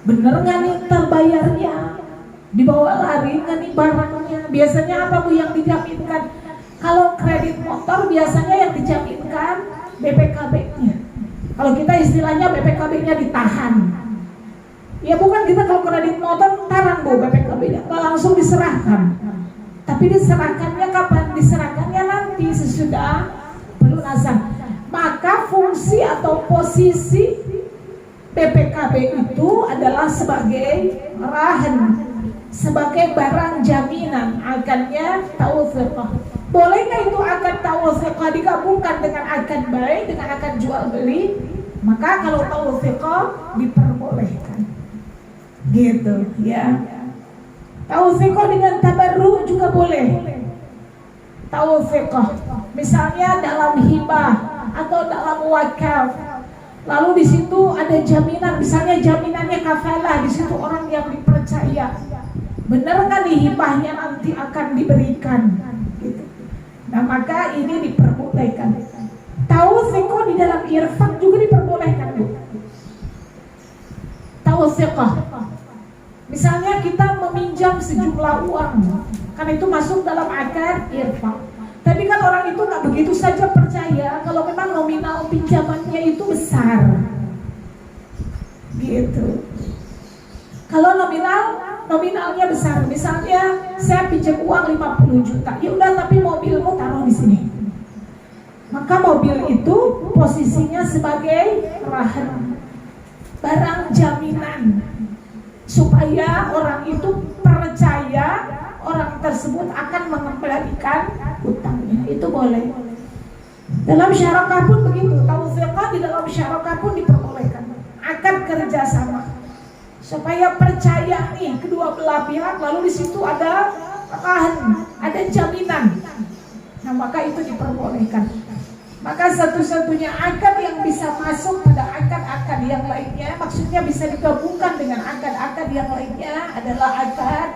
Bener nggak nih terbayarnya? Dibawa lari nggak nih barangnya? Biasanya apa Bu yang dijaminkan? Kalau kredit motor biasanya yang dijaminkan BPKB-nya. Kalau kita istilahnya BPKB-nya ditahan. Ya bukan, kita kalau kredit motor tahan Bu BPKB-nya, nggak langsung diserahkan. Tapi diserahkannya kapan? Diserahkannya nanti sesudah pelunasan. Maka fungsi atau posisi BPKB itu adalah sebagai rahan, sebagai barang jaminan akannya tawsiqah. Bolehkah itu akad tawsiqah digabungkan dengan akad bai, dengan akad jual beli? Maka kalau tawsiqah diperbolehkan. Gitu ya. Tawsiqah dengan tabarru juga boleh. Tawsiqah misalnya dalam hibah atau dalam wakaf. Lalu di situ ada jaminan, misalnya jaminannya kafalah, di situ orang yang dipercaya. Benar kan hibahnya nanti akan diberikan gitu. Nah, maka ini diperbolehkan. Tawsiqah di dalam irfaq juga diperbolehkan, Bu. Tawsiqah. Misalnya kita meminjam sejumlah uang, kan itu masuk dalam akad irfaq. Tapi kan orang itu nggak begitu saja percaya kalau memang nominal pinjamannya itu besar, gitu. Kalau nominalnya besar, misalnya saya pinjam uang 50 juta, ya udah tapi mobilmu taruh di sini. Maka mobil itu posisinya sebagai rahan, barang jaminan, supaya orang itu percaya orang tersebut akan mengembalikan utangnya. Itu boleh. Dalam syarakah pun begitu. Tawsiqah di dalam syarakah pun diperbolehkan. Akad kerjasama supaya percaya nih kedua belah pihak, lalu di situ ada rahan, ada jaminan. Nah, maka itu diperbolehkan. Maka satu-satunya akad yang bisa masuk pada akad-akad yang lainnya, maksudnya bisa digabungkan dengan akad-akad yang lainnya, adalah akad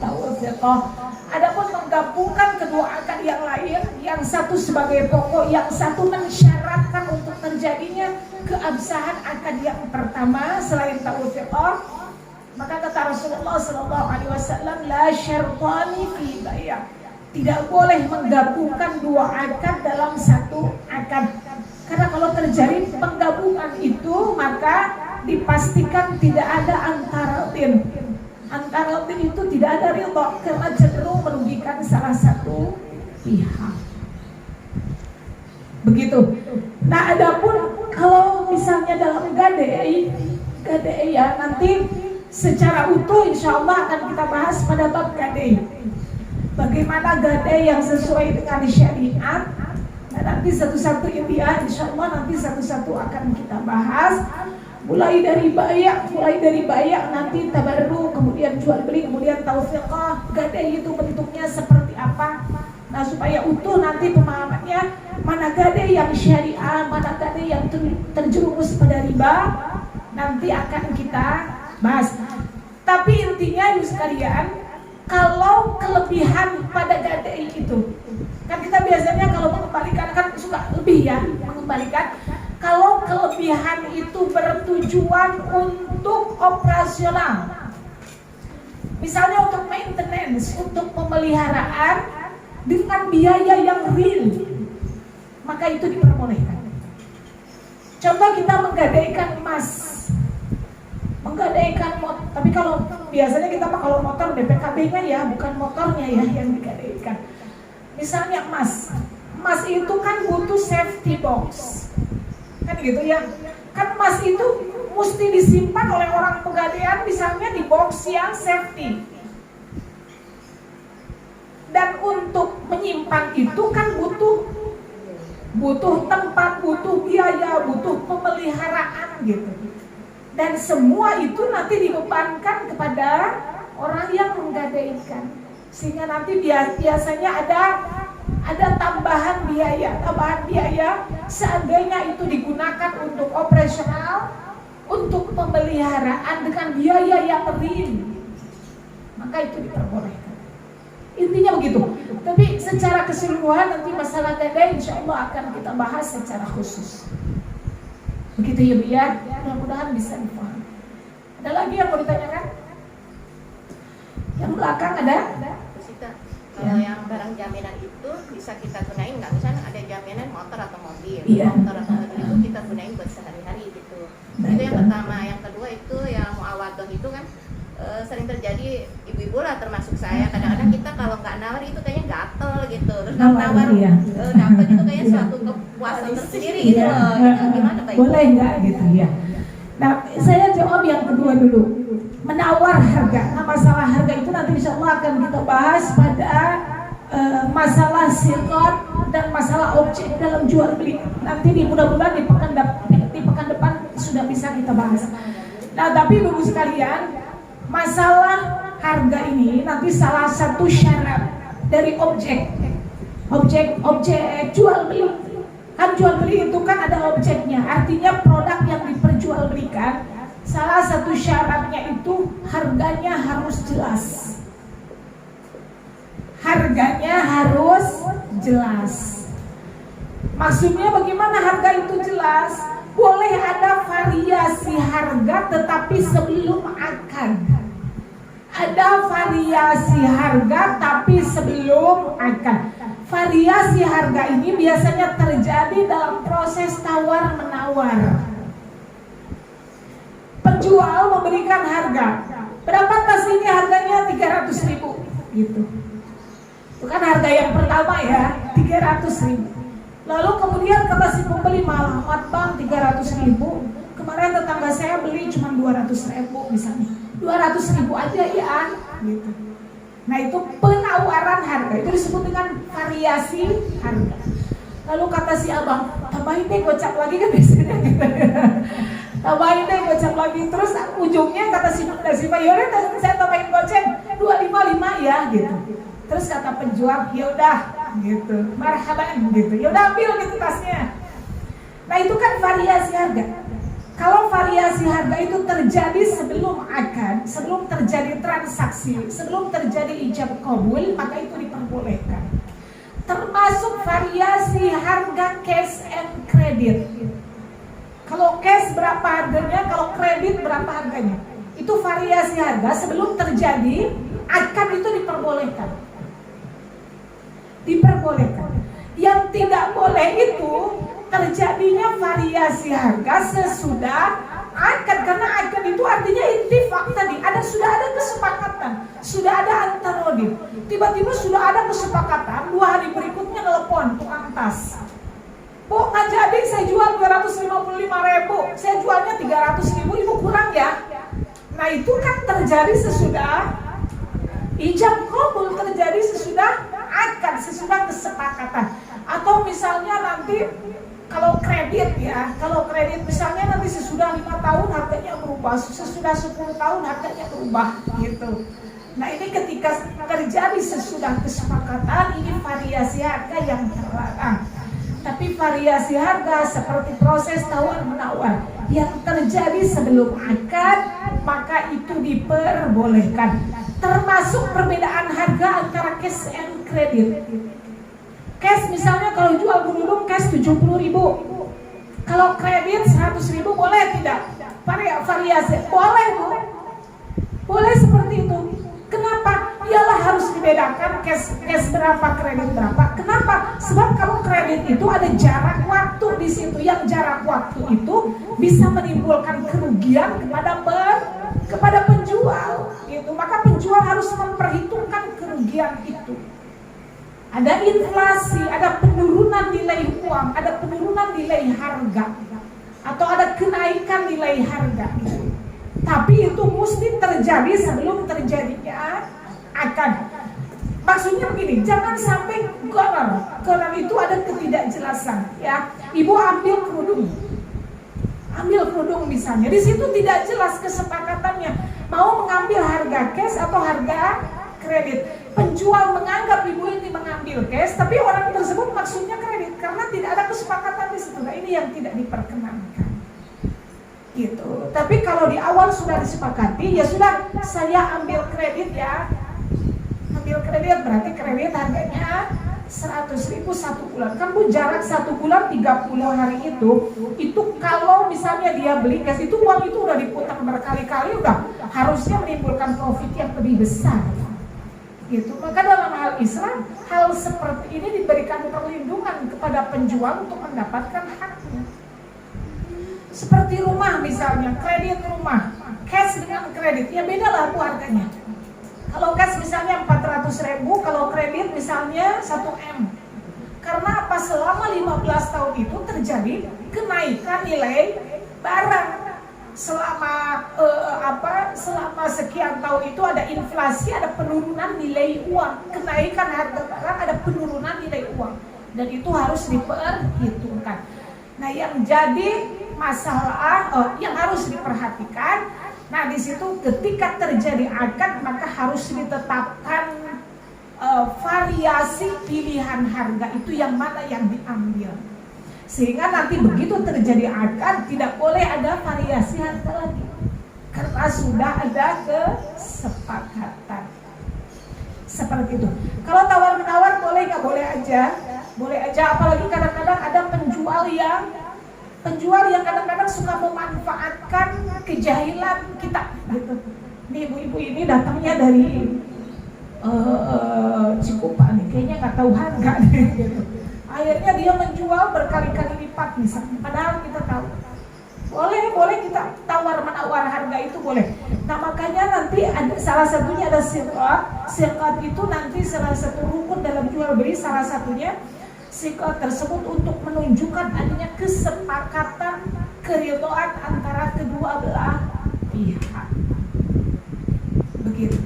tawsiqah. Adapun menggabungkan kedua akad yang lain, yang satu sebagai pokok, yang satu mensyaratkan untuk terjadinya keabsahan akad yang pertama selain tawsiqah, maka kata Rasulullah SAW, la syartani fi bay'. Tidak boleh menggabungkan dua akad dalam satu akad. Karena kalau terjadi penggabungan itu, maka dipastikan tidak ada antara tim. Antara tim itu tidak ada ridha, karena cenderung merugikan salah satu pihak. Begitu. Nah, adapun kalau misalnya dalam gadai ya, nanti secara utuh insya Allah akan kita bahas pada bab gadai. Bagaimana gadai yang sesuai dengan syariat. Nah, nanti satu-satu intinya insya Allah nanti satu-satu akan kita bahas. Mulai dari bayak nanti tabarru, kemudian jual beli, kemudian tawsiqah. Gadai itu bentuknya seperti apa? Nah, supaya utuh nanti pemahamannya, mana gadai yang syariah, mana gadai yang terjerumus pada riba, nanti akan kita bahas. Tapi intinya ibu sekalian, kalau kelebihan pada gadai itu, kan kita biasanya kalau mengembalikan kan suka lebih ya mengembalikan. Kalau kelebihan itu bertujuan untuk operasional, misalnya untuk maintenance, untuk pemeliharaan dengan biaya yang real, maka itu diperbolehkan. Contoh kita menggadaikan emas, menggadaikan motor, tapi kalau biasanya kita kalau motor BPKB-nya ya, bukan motornya ya yang digadaikan. Misalnya emas itu kan butuh safety box, kan gitu ya. Kan emas itu mesti disimpan oleh orang pegadaian misalnya di box yang safety. untuk menyimpan itu kan butuh tempat, butuh biaya, butuh pemeliharaan gitu. Dan semua itu nanti dibebankan kepada orang yang menggadaikan. Sehingga nanti biasanya ada tambahan biaya seandainya itu digunakan untuk operasional, untuk pemeliharaan dengan biaya yang real, maka itu diperbolehkan. Intinya begitu. Tapi secara keseluruhan nanti masalah gadai insya Allah akan kita bahas secara khusus. Begitu ya Bu ya. Mudah-mudahan bisa dipahami. Ada lagi yang mau ditanyakan? Yang belakang ada? Kalau yang barang jaminan itu bisa kita gunain nggak? Misalnya ada jaminan motor atau mobil, Iya. motor atau mobil itu kita gunain buat sehari-hari gitu. Itu yang pertama. Yang kedua itu yang muawadah itu kan sering terjadi ibu-ibu lah termasuk saya. Kadang-kadang kita kalau nggak nawar itu kayaknya gatel gitu. Terus nawar Iya. dapat itu kayaknya suatu kepuasan tersendiri gitu Iya. loh. Gitu. Gimana Pak? Boleh nggak gitu ya? Nah, saya jawab yang kedua dulu. Menawar harga. Nah, masalah harga itu nanti insya Allah akan kita bahas pada masalah silkot dan masalah objek dalam jual beli. Nanti mudah-mudahan di pekan depan sudah bisa kita bahas. Nah, tapi Ibu sekalian, masalah harga ini nanti salah satu syarat dari objek jual beli. Kan jual beli itu kan ada objeknya, artinya produk yang diperjualbelikan. Salah satu syaratnya itu harganya harus jelas. Harganya harus jelas. Maksudnya bagaimana harga itu jelas? Boleh ada variasi harga tetapi sebelum akad. Ada variasi harga tapi sebelum akad. Variasi harga ini biasanya terjadi dalam proses tawar-menawar. Penjual memberikan harga, berapa tas ini harganya 300.000 gitu. Bukan harga yang pertama ya, 300.000. Lalu kemudian kata si pembeli, malah bang 300.000. Kemarin tetangga saya beli cuma 200.000 misalnya. 200.000 aja ya gitu. Nah itu penawaran harga, itu disebut dengan variasi harga. Lalu kata si abang, tambahin deh gocap lagi kan biasanya gitu. Tambahin deh gocap lagi. Terus ujungnya kata si Pak, yaudah saya tambahin gocap 255 ya gitu. Terus kata penjual, yaudah gitu, marhaban gitu, yaudah ambil gitu tasnya. Nah itu kan variasi harga. Kalau variasi harga itu terjadi sebelum akad, sebelum terjadi transaksi, sebelum terjadi ijab qabul, maka itu diperbolehkan. Termasuk variasi harga cash and credit. Kalau cash berapa harganya, kalau kredit berapa harganya. Itu variasi harga sebelum terjadi akad itu diperbolehkan. Yang tidak boleh itu terjadinya variasi harga sesudah akad, karena akad itu artinya ittifaq tadi, sudah ada kesepakatan, sudah ada antarodin. Tiba-tiba sudah ada kesepakatan, 2 hari berikutnya telepon tukang tas, Bu nggak jadi, saya jual 255.000, saya jualnya 300.000, Ibu kurang ya. Nah itu kan terjadi sesudah ijab qabul, terjadi sesudah akad, sesudah kesepakatan. Atau misalnya nanti kalau kredit ya, kalau kredit misalnya nanti sesudah 5 tahun harganya berubah, sesudah 10 tahun harganya berubah gitu. Nah ini ketika terjadi sesudah kesepakatan, ini variasi harga yang terlarang. Tapi variasi harga seperti proses tawar-menawar yang terjadi sebelum akad, maka itu diperbolehkan. Termasuk perbedaan harga antara cash and credit. Cash misalnya kalau jual kerudung cash 70.000, kalau kredit 100.000, boleh tidak? Variasi boleh Bu, boleh seperti itu. Kenapa? Ialah harus dibedakan cash berapa, kredit berapa. Kenapa? Sebab kalau kredit itu ada jarak waktu di situ, yang jarak waktu itu bisa menimbulkan kerugian kepada penjual. Gitu. Maka penjual harus memperhitungkan kerugian itu. Ada inflasi, ada penurunan nilai uang, ada penurunan nilai harga, atau ada kenaikan nilai harga. Tapi itu mesti terjadi sebelum terjadinya akad. Maksudnya begini, jangan sampai gharar itu ada ketidakjelasan, ya. Ibu ambil kerudung misalnya, di situ tidak jelas kesepakatannya, mau mengambil harga cash atau harga kredit. Penjual menganggap ibu ini mengambil cash, tapi orang tersebut maksudnya kredit karena tidak ada kesepakatan di situ. Nah, ini yang tidak diperkenankan. Gitu. Tapi kalau di awal sudah disepakati, ya sudah, saya ambil kredit ya. Ambil kredit berarti kredit harganya 100.000 1 bulan. Kan Bu, jarak 1 bulan 30 hari itu kalau misalnya dia beli cash, itu uang itu udah diputar berkali-kali, udah harusnya menimbulkan profit yang lebih besar. Gitu. Maka dalam hal Islam, hal seperti ini diberikan perlindungan kepada penjual untuk mendapatkan haknya. Seperti rumah misalnya, kredit rumah, cash dengan kredit, ya beda lah Bu harganya. Kalau cash misalnya 400.000, kalau kredit misalnya 1 M. Karena apa? Selama 15 tahun itu terjadi kenaikan nilai barang. Selama sekian tahun itu ada inflasi, ada penurunan nilai uang, kenaikan harga barang, ada penurunan nilai uang, dan itu harus diperhitungkan. Nah, yang jadi masalah yang harus diperhatikan, nah di situ ketika terjadi akad maka harus ditetapkan variasi pilihan harga itu yang mana yang diambil, sehingga nanti begitu terjadi akad tidak boleh ada variasi harga lagi karena sudah ada kesepakatan. Seperti itu. Kalau tawar-menawar boleh nggak? Boleh aja, apalagi kadang-kadang ada penjual yang kadang-kadang suka memanfaatkan kejahilan kita gitu. Nih ibu-ibu ini datangnya dari Cikupa nih, kayaknya nggak tahu harga nih gitu. Akhirnya dia menjual berkali-kali lipat misalnya, padahal kita tahu. Boleh kita tawar-menawar harga itu boleh. Nah, makanya nanti ada salah satunya ada siqat itu nanti salah satu rukun dalam jual beli, salah satunya siqat tersebut untuk menunjukkan adanya kesepakatan, keridhaan antara kedua belah pihak. Begitu.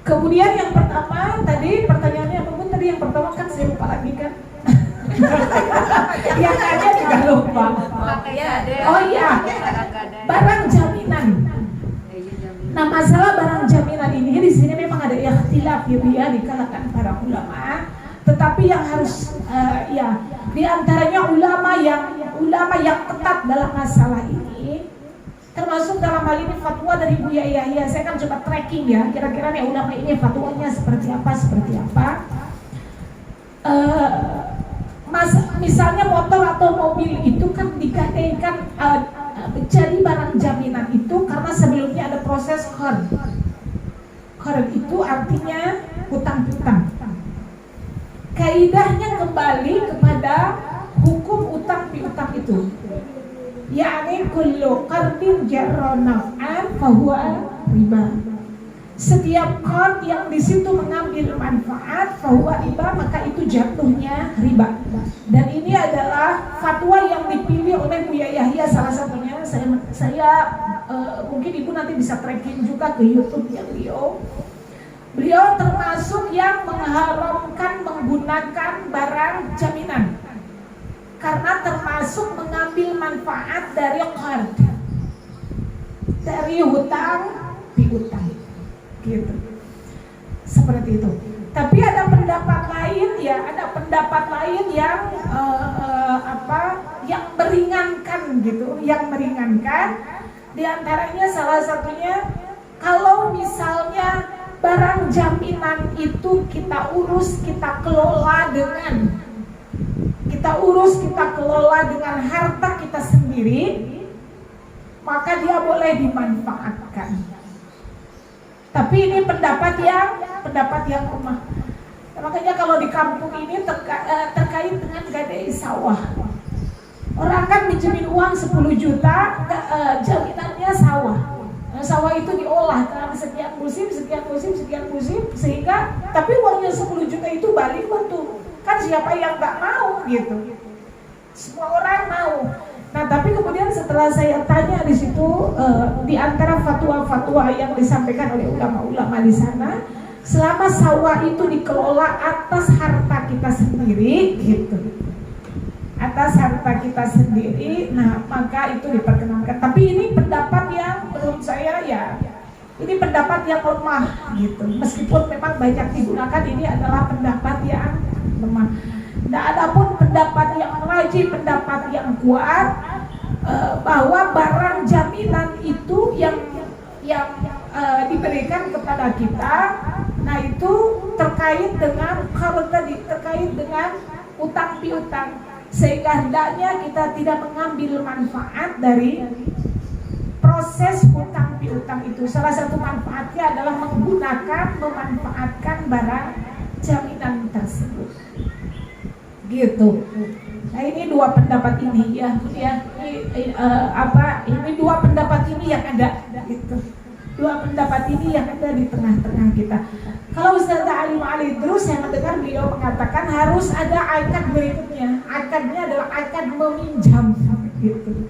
Kemudian yang pertama tadi pertanyaannya apa pun tadi yang pertama kan saya lupa lagi kan. Yang ada juga lupa. Oh iya, barang jaminan. Nah, masalah barang jaminan ini di sini memang ada ikhtilaf ya di kalangan para ulama. Tetapi yang harus di antaranya ulama yang ketat dalam masalah ini, termasuk dalam hal ini fatwa dari Buya Yahya. Saya kan coba tracking ya, kira-kira nih ulama ini fatwanya seperti apa. Misalnya motor atau mobil itu kan digadaikan jadi barang jaminan itu karena sebelumnya ada proses qard. Qard itu artinya hutang piutang. Kaidahnya kembali kepada hukum utang piutang itu. Yakni kullu qardin jarra naf'an fahuwa riba. Setiap qard yang di situ mengambil manfaat fahuwa riba, maka itu jatuhnya riba. Dan ini adalah fatwa yang dipilih oleh Buya Yahya salah satunya. Saya mungkin ibu nanti bisa tracking juga ke YouTube-nya beliau. Beliau termasuk yang mengharamkan menggunakan barang jaminan karena termasuk mengambil manfaat dari qard, dari hutang piutang, gitu. Seperti itu. Tapi ada pendapat lain yang yang meringankan gitu, yang meringankan. Di antaranya salah satunya kalau misalnya barang jaminan itu kita kelola dengan harta kita sendiri, maka dia boleh dimanfaatkan. Tapi ini pendapat yang lemah. Makanya kalau di kampung ini terkait dengan gadai sawah, orang kan minjemin uang 10 juta, jaminannya sawah. Sawah itu diolah dalam sekian musim, sehingga tapi uangnya 10 juta itu balik betul. Kan siapa yang nggak mau gitu? Semua orang mau. Nah, tapi kemudian setelah saya tanya di situ, di antara fatwa-fatwa yang disampaikan oleh ulama-ulama di sana, Selama sawah itu dikelola atas harta kita sendiri, gitu, atas harta kita sendiri, nah maka itu diperkenankan. Tapi ini pendapat yang menurut saya ya, ini pendapat yang lemah, gitu. Meskipun memang banyak digunakan, ini adalah pendapat yang lemah. Nah, adapun pendapat yang rajih, pendapat yang kuat, bahwa barang jaminan itu yang diberikan kepada kita, nah itu terkait dengan, kalau tadi terkait dengan utang piutang, sehingga hendaknya kita tidak mengambil manfaat dari proses utang piutang itu. Salah satu manfaatnya adalah memanfaatkan barang jaminan tersebut, gitu. Nah, ini dua pendapat ini ini dua pendapat ini yang ada, gitu. Dua pendapat ini yang ada di tengah-tengah kita. Kalau Ustaz Ali terus saya mendengar beliau mengatakan harus ada akad berikutnya. Akadnya adalah akad meminjam, gitu.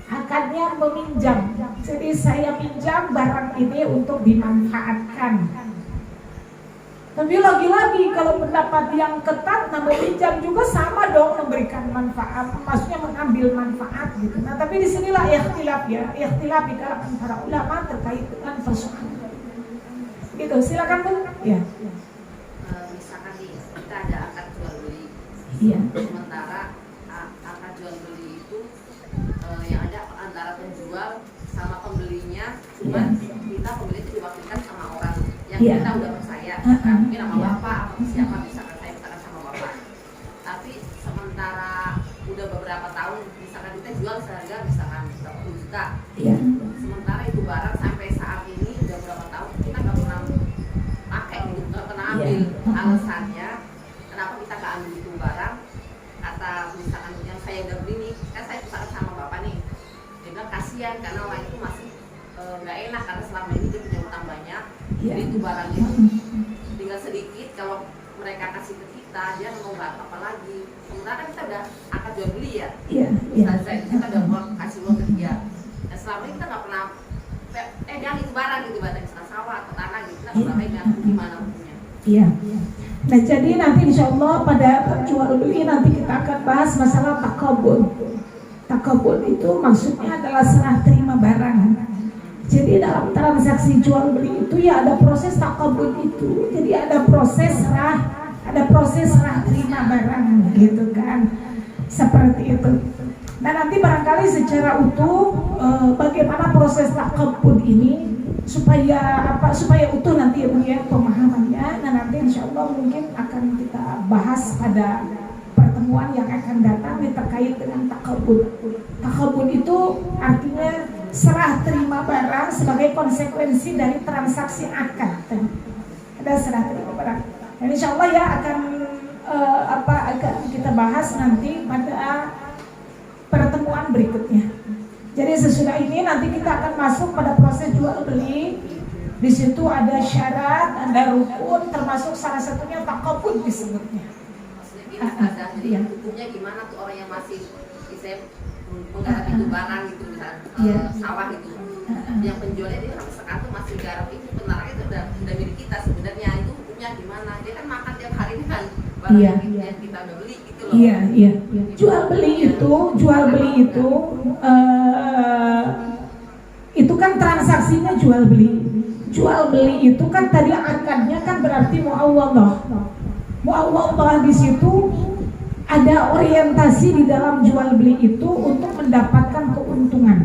Akadnya meminjam. Jadi saya minjam barang ini untuk dimanfaatkan. Tapi lagi-lagi kalau pendapat yang ketat, nah meminjam juga sama dong, memberikan manfaat, maksudnya mengambil manfaat, gitu. Nah tapi disinilah ikhtilaf ya, ikhtilaf di kalangan para ulama terkait dengan persoalan. Gitu, silakan Bu. Ya. Misalkan nih kita ada akad jual beli. Iya. Sementara akad jual beli itu yang ada antara penjual sama pembelinya, cuman kita pembeli itu diwakilkan sama orang yang kita udah percaya, mungkin sama bapak atau siapa, misalkan saya misalkan sama bapak. Tapi sementara udah beberapa tahun, misalkan kita jual seharga misalkan 10 juta, sementara itu barang sampai saat ini udah berapa tahun kita nggak pernah pakai, nggak pernah ambil. Alasannya kenapa kita nggak ambil itu barang? Kata misalkan yang saya udah beli nih, kan saya misalkan sama bapak nih, dia bilang kasihan karena orang itu masih nggak enak karena selama ini dia punya utang banyak. Jadi itu barang itu tinggal sedikit, kalau mereka kasih ke kita dia mau apa lagi. Sementara kan kita udah akad jual beli ya, kita udah mau kasih uang ke dia. Dan selama ini kita nggak pernah jangan itu barang gitu, barang sawah atau tanah gitu, kita nggak pernah pegang. Gimana hukumnya? Iya. Nah jadi nanti insya Allah pada jual beli nanti kita akan bahas masalah takabul. Takabul itu maksudnya adalah serah terima barang. Jadi dalam transaksi jual beli itu ya ada proses takabul itu. Jadi ada proses serah terima barang, gitu kan. Seperti itu. Nah nanti barangkali secara utuh bagaimana proses takabul ini supaya utuh nanti ya pemahamannya. Nah nanti insya Allah mungkin akan kita bahas pada pertemuan yang akan datang terkait dengan takabul. Takabul itu artinya serah terima barang sebagai konsekuensi dari transaksi akad. Ada serah terima barang. Dan insya Allah ya akan kita bahas nanti pada pertemuan berikutnya. Jadi sesudah ini nanti kita akan masuk pada proses jual beli. Di situ ada syarat, ada rukun, termasuk salah satunya takabul disebutnya. Maksudnya gini, hukumnya gimana tuh orang yang masih menggarap itu barang gitu, misalnya sawah gitu, yang penjualnya dia sampai sekarang tuh masih garap itu, benarnya itu udah milik kita sebenarnya, itu hukumnya gimana? Dia kan makan tiap hari ini kan barang yang kita udah beli gitu loh. Iya. Jual beli itu kan transaksinya jual beli. Jual beli itu kan tadi akadnya kan berarti muawwadah. Muawwadah di situ ada orientasi di dalam jual beli itu untuk mendapatkan keuntungan,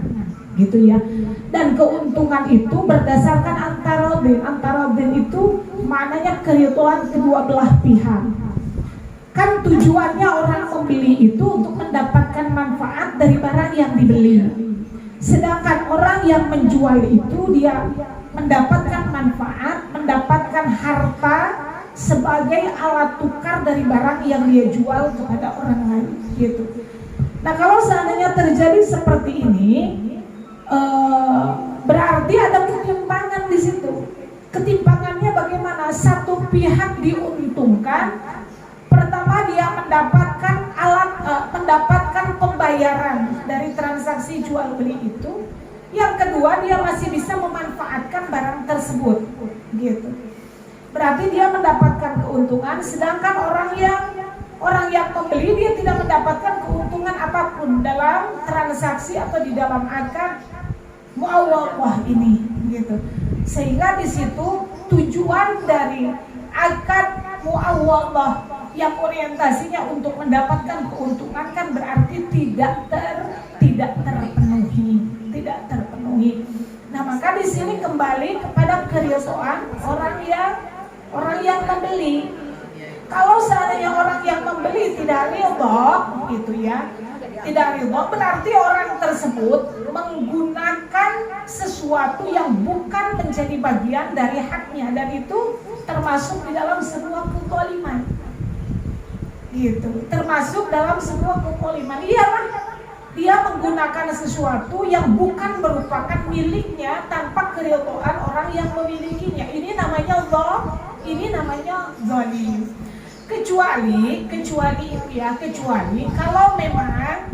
gitu ya. Dan keuntungan itu berdasarkan antarodin itu maknanya keridhaan kedua belah pihak. Kan tujuannya orang membeli itu untuk mendapatkan manfaat dari barang yang dibeli. Sedangkan orang yang menjual itu dia mendapatkan manfaat, mendapatkan harta sebagai alat tukar dari barang yang dia jual kepada orang lain, gitu. Nah kalau seandainya terjadi seperti ini, berarti ada ketimpangan di situ. Ketimpangannya bagaimana? Satu pihak diuntungkan, pertama dia mendapatkan pembayaran dari transaksi jual beli itu. Yang kedua dia masih bisa memanfaatkan barang tersebut, gitu. berarti dia mendapatkan keuntungan, sedangkan orang yang membeli dia tidak mendapatkan keuntungan apapun dalam transaksi atau di dalam akad muawwadhah ini gitu. Sehingga di situ tujuan dari akad muawwadhah yang orientasinya untuk mendapatkan keuntungan kan berarti tidak terpenuhi. Nah, maka di sini kembali kepada keridhaan orang yang membeli. Kalau seandainya orang yang membeli tidak ridha gitu ya, tidak ridha berarti orang tersebut menggunakan sesuatu yang bukan menjadi bagian dari haknya, dan itu termasuk di dalam sebuah kezaliman. Gitu, termasuk dalam sebuah kezaliman. Iyalah, dia menggunakan sesuatu yang bukan merupakan miliknya tanpa keridhaan orang yang memilikinya. Ini namanya zalim. Kecuali kalau memang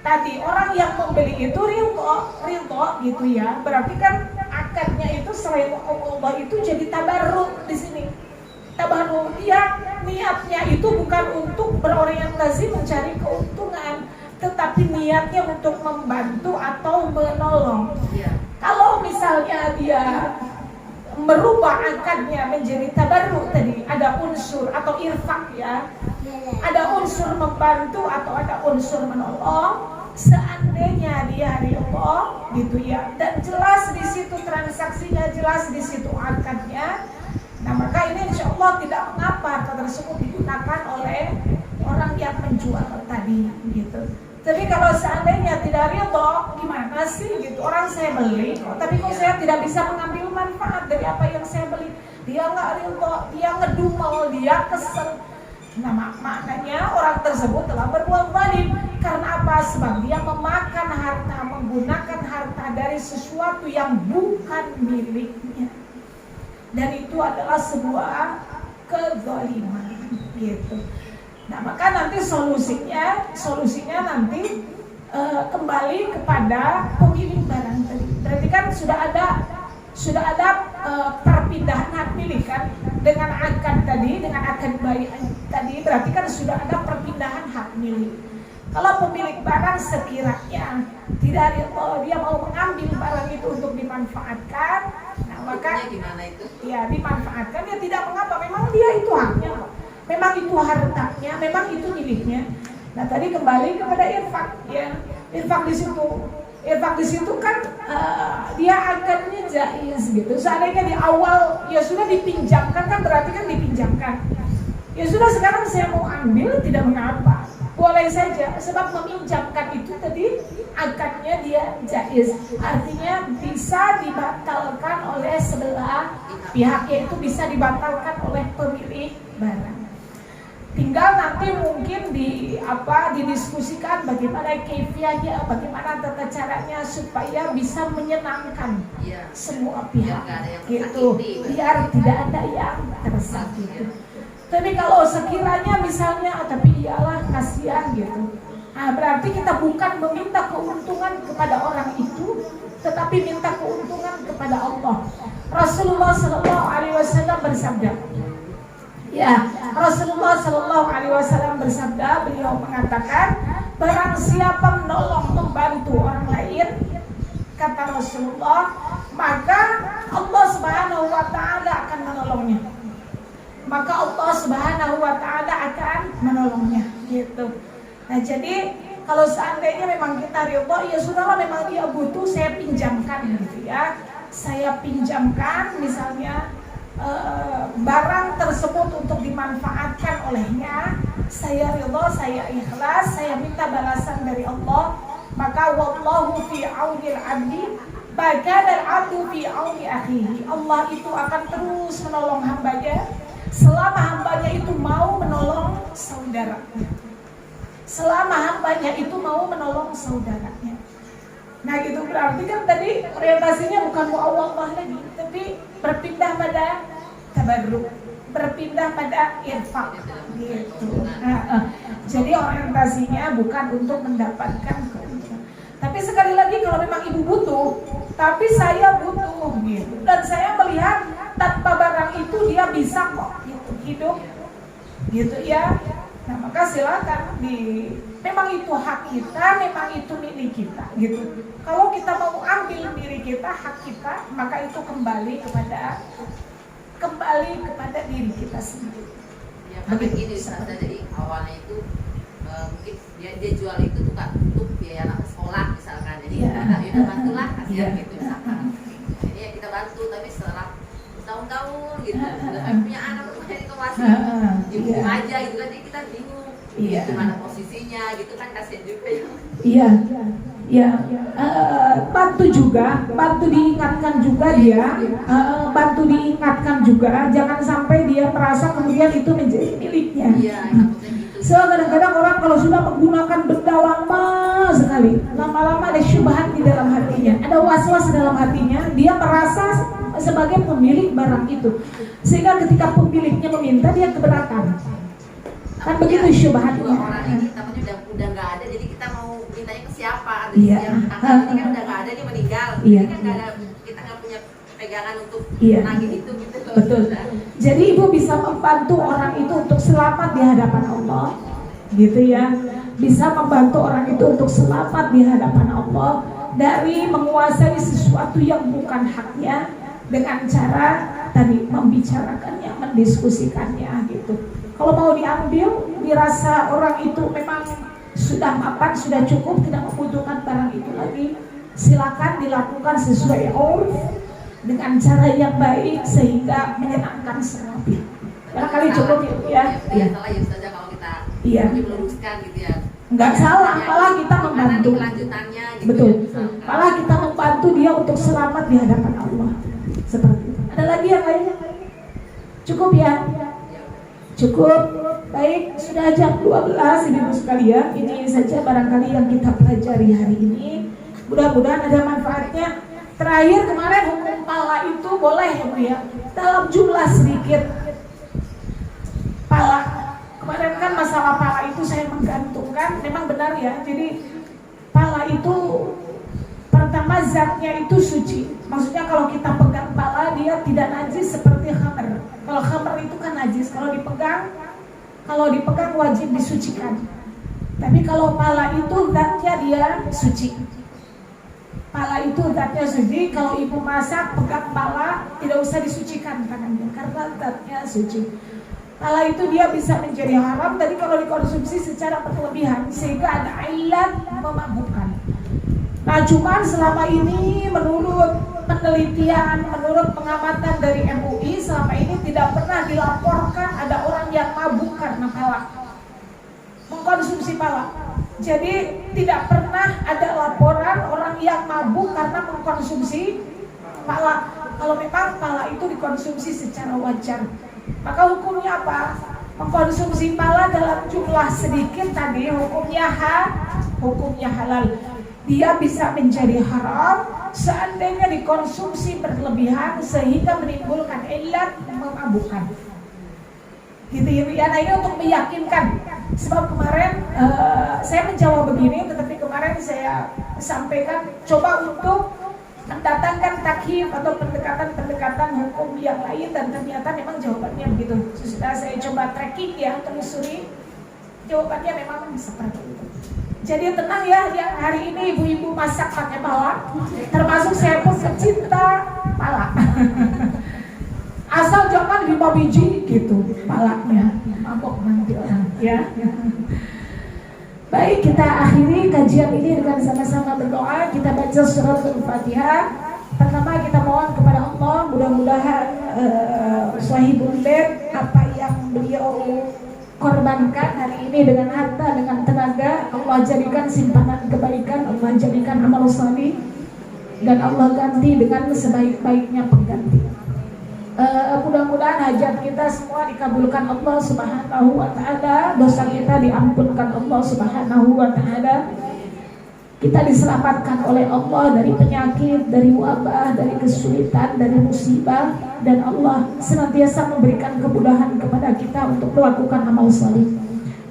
tadi orang yang membeli itu ridho gitu ya, berarti kan akadnya itu selain Allah itu jadi tabarruk di sini. Tabarruk, dia niatnya itu bukan untuk berorientasi mencari keuntungan, tetapi niatnya untuk membantu atau menolong. Kalau misalnya dia merubah akadnya menjadi tabarruk tadi, ada unsur atau irfak ya, ada unsur membantu atau ada unsur menolong. Seandainya dia ridha gitu ya, dan jelas di situ transaksinya, jelas di situ akadnya, nah maka ini insya Allah tidak mengapa akad tersebut digunakan oleh orang yang menjual tadi gitu. Tapi kalau seandainya tidak ridha, gimana sih gitu, orang saya beli tapi kok saya tidak bisa mengambil manfaat dari apa yang saya beli. Dia nggak ridha, dia ngedumel, dia kesel. Nah, maknanya orang tersebut telah berbuat zalim. Karena apa? Sebab dia memakan harta, menggunakan harta dari sesuatu yang bukan miliknya, dan itu adalah sebuah kezaliman gitu. Nah, maka nanti solusinya nanti kembali kepada pemilik barang tadi. Berarti kan sudah ada perpindahan hak milik kan dengan akad tadi, dengan akad bayi tadi, berarti kan sudah ada perpindahan hak milik. Kalau pemilik barang sekiranya tidak ridha, dia mau mengambil barang itu untuk dimanfaatkan, nah maka gimana itu? Ya dimanfaatkan, ya tidak mengapa, memang dia itu haknya, memang itu hartanya, memang itu miliknya. Nah tadi kembali kepada infak ya, infak di situ kan dia akadnya jaiz gitu. Seandainya di awal ya sudah dipinjamkan kan berarti kan dipinjamkan. Ya sudah, sekarang saya mau ambil, tidak mengapa, boleh saja, sebab meminjamkan itu tadi akadnya dia jaiz, artinya bisa dibatalkan oleh sebelah pihak, yaitu bisa dibatalkan oleh pemilik barang. Tinggal nanti mungkin didiskusikan bagaimana kaifiahnya, bagaimana tata caranya supaya bisa menyenangkan semua pihak gitu, biar tidak ada yang tersakiti. Tapi kalau sekiranya misalnya, tapi iyalah kasihan gitu, nah berarti kita bukan meminta keuntungan kepada orang itu, tetapi minta keuntungan kepada Allah. Rasulullah Sallallahu Alaihi Wasallam bersabda, ya, Rasulullah Sallallahu Alaihi Wasallam bersabda, beliau mengatakan, barang siapa menolong, membantu orang lain, kata Rasulullah, maka Allah Subhanahu Wa Taala akan menolongnya. Maka Allah Subhanahu Wa Taala akan menolongnya, gitu. Nah jadi kalau seandainya memang kita ridha, ya sudahlah, memang dia butuh, saya pinjamkan gitu ya, saya pinjamkan misalnya barang tersebut untuk dimanfaatkan olehnya, saya ridha, saya ikhlas, saya minta balasan dari Allah. Maka wallahu fi aunil abdi, bagana al-abdu fi auni akhihi. Allah itu akan terus menolong hambanya selama hambanya itu mau menolong saudaranya. Selama hambanya itu mau menolong saudaranya. Nah gitu, berarti kan tadi orientasinya bukan muawwadhah lagi, tapi berpindah pada tabarruk, berpindah pada infak gitu. Jadi orientasinya bukan untuk mendapatkan keuntungan. Tapi sekali lagi, kalau memang ibu butuh, tapi saya butuh gitu, dan saya melihat tanpa barang itu dia bisa kok gitu, hidup gitu ya. Nah maka silakan memang itu hak kita, memang itu milik kita gitu. Kalau kita mau ambil diri kita, hak kita, maka itu kembali kepada diri kita sendiri. Ya pakai gini Ustazah, jadi awalnya itu mungkin dia jual itu tuh Kak untuk biaya anak sekolah misalkan, jadi kita bantulah kasihan gitu misalkan. Ini ya kita bantu, tapi setelah tahun-tahun gitu udah punya anak rumahnya di kelas ibu aja gitu kan, jadi kita bingung gimana posisinya gitu kan, kasihan juga ya. Bantu diingatkan juga dia, bantu diingatkan juga, jangan sampai dia merasa kemudian itu menjadi miliknya. So kadang-kadang orang kalau sudah menggunakan benda lama sekali, lama-lama ada syubhat di dalam hatinya, ada was-was dalam hatinya, dia merasa sebagai pemilik barang itu, sehingga ketika pemiliknya meminta dia keberatan. Kan begitu syubhatnya. Orang ini takutnya udah nggak ada, jadi kita mau mintanya ke siapa? Yang ini kan udah nggak ada, dia meninggal, jadi kan nggak ada, kita nggak punya pegangan untuk nagih itu gitu. Betul. Jadi ibu bisa membantu orang itu untuk selamat di hadapan Allah, gitu ya. Bisa membantu orang itu untuk selamat di hadapan Allah dari menguasai sesuatu yang bukan haknya dengan cara tadi membicarakannya, mendiskusikannya gitu. Kalau mau diambil, dirasa orang itu memang sudah mapan, sudah cukup, tidak membutuhkan barang itu lagi, silakan dilakukan sesuai urf dengan cara yang baik sehingga menyenangkan semua pihak. Barangkali cukup ya. Iya. Salah ya saja kalau kita meluruskan gitu ya. Enggak salah, malah kita membantu. Kelanjutannya gitu. Betul. Malah kita membantu dia untuk selamat di hadapan Allah. Seperti itu. Ada lagi yang lainnya? Cukup ya? Cukup. Baik, sudah jam 12 Ibu sekalian. Ini saja barangkali yang kita pelajari hari ini. Mudah-mudahan ada manfaatnya. Terakhir kemarin hukum pala itu boleh ya Bu ya, dalam jumlah sedikit. Pala kemarin kan masalah pala itu saya menggantungkan, memang benar ya. Jadi pala itu pertama zatnya itu suci. Maksudnya kalau kita pegang pala dia tidak najis seperti khamr. Kalau khamr itu kan najis, kalau dipegang wajib disucikan. Tapi kalau pala itu zatnya dia suci. Pala itu zatnya suci, kalau ibu masak pegang pala tidak usah disucikan tangannya karena zatnya suci. Pala itu dia bisa menjadi haram tadi kalau dikonsumsi secara berlebihan sehingga ada ilat memabukkan. Nah cuman selama ini menurut penelitian, menurut pengamatan dari MUI selama ini tidak pernah dilaporkan ada orang yang mabuk karena pala, mengkonsumsi pala. Jadi tidak pernah ada laporan orang yang mabuk karena mengkonsumsi pala. Kalau memang pala itu dikonsumsi secara wajar, maka hukumnya apa? Mengkonsumsi pala dalam jumlah sedikit tadi hukumnya halal. Dia bisa menjadi haram seandainya dikonsumsi berlebihan sehingga menimbulkan ilat memabukkan. Gitu ya. Nah ini untuk meyakinkan. Sebab kemarin saya menjawab begini, tetapi kemarin saya sampaikan coba untuk mendatangkan takhif atau pendekatan hukum yang lain dan ternyata memang jawabannya begitu. Sudah saya coba tracking ya, telusuri, jawabannya memang seperti itu. Jadi tenang ya, yang hari ini ibu-ibu masak pakai pala, termasuk saya pun pecinta pala. Asal jangan 5 biji gitu palanya, mabok nanti orang ya. Baik, kita akhiri kajian ini dengan sama-sama berdoa. Kita baca surat Al-Fatihah. Pertama kita mohon kepada Allah, mudah-mudahan Sahibul Bait apa yang beliau korbankan hari ini dengan harta, dengan tenaga, Allah jadikan simpanan kebaikan, Allah jadikan amal salih, dan Allah ganti dengan sebaik-baiknya pengganti. Mudah-mudahan hajat kita semua dikabulkan Allah Subhanahu wa ta'ala, dosa kita diampunkan Allah Subhanahu wa ta'ala, kita diselamatkan oleh Allah dari penyakit, dari wabah, dari kesulitan, dari musibah, dan Allah senantiasa memberikan kemudahan kepada kita untuk melakukan amal salih.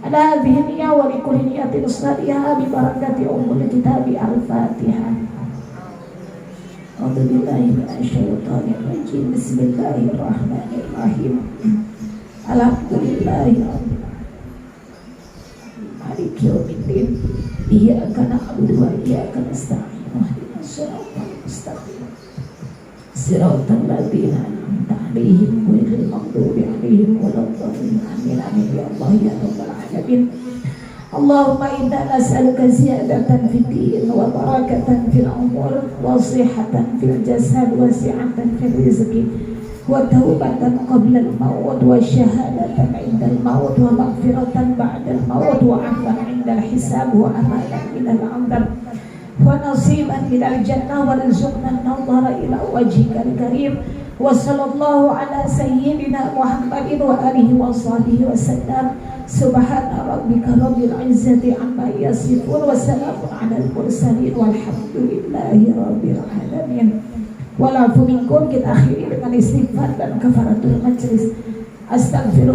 Ada hadhihi wa likulli niyatin usnadiha bi barakati ummul kitab Al-Fatihah. A'udzubillahi minasyaitonirrajim. Bismillahirrahmanirrahim. Alhamdulillahi maliki yaumiddin. Iyyaka na'budu wa iyyaka nasta'in. Ihdinas siratal mustaqim. Siratal ladzina an'amta 'alaihim ghairil maghdubi 'alaihim waladdallin. Amin amin ya Allah ya rabbal alamin. Allahumma inna nas'aluka ziyadatan fid din wa barakatan fil umur wa sihhatan fil jasad wa si'atan fil rizqi wa taubatan qabla al maut wa syahadatan 'inda al maut wa maghfiratan ba'da al maut wa 'afwan 'inda al hisab wa amalan min al 'adab wa nasiban min al jannah wa rizqna an-nadhara ila wajhikal karim. Wa sallallahu ala sayyidina Muhammadin wa alihi wa sahbihi wa sallam. Subhana rabbika rabbil izzati amma yasifun wa salamun alal mursalin walhamdulillahi rabbil alamin. Wal afu minkum. Kita akhiri dengan istighfar dan kafaratul majlis. Astaghfirullah.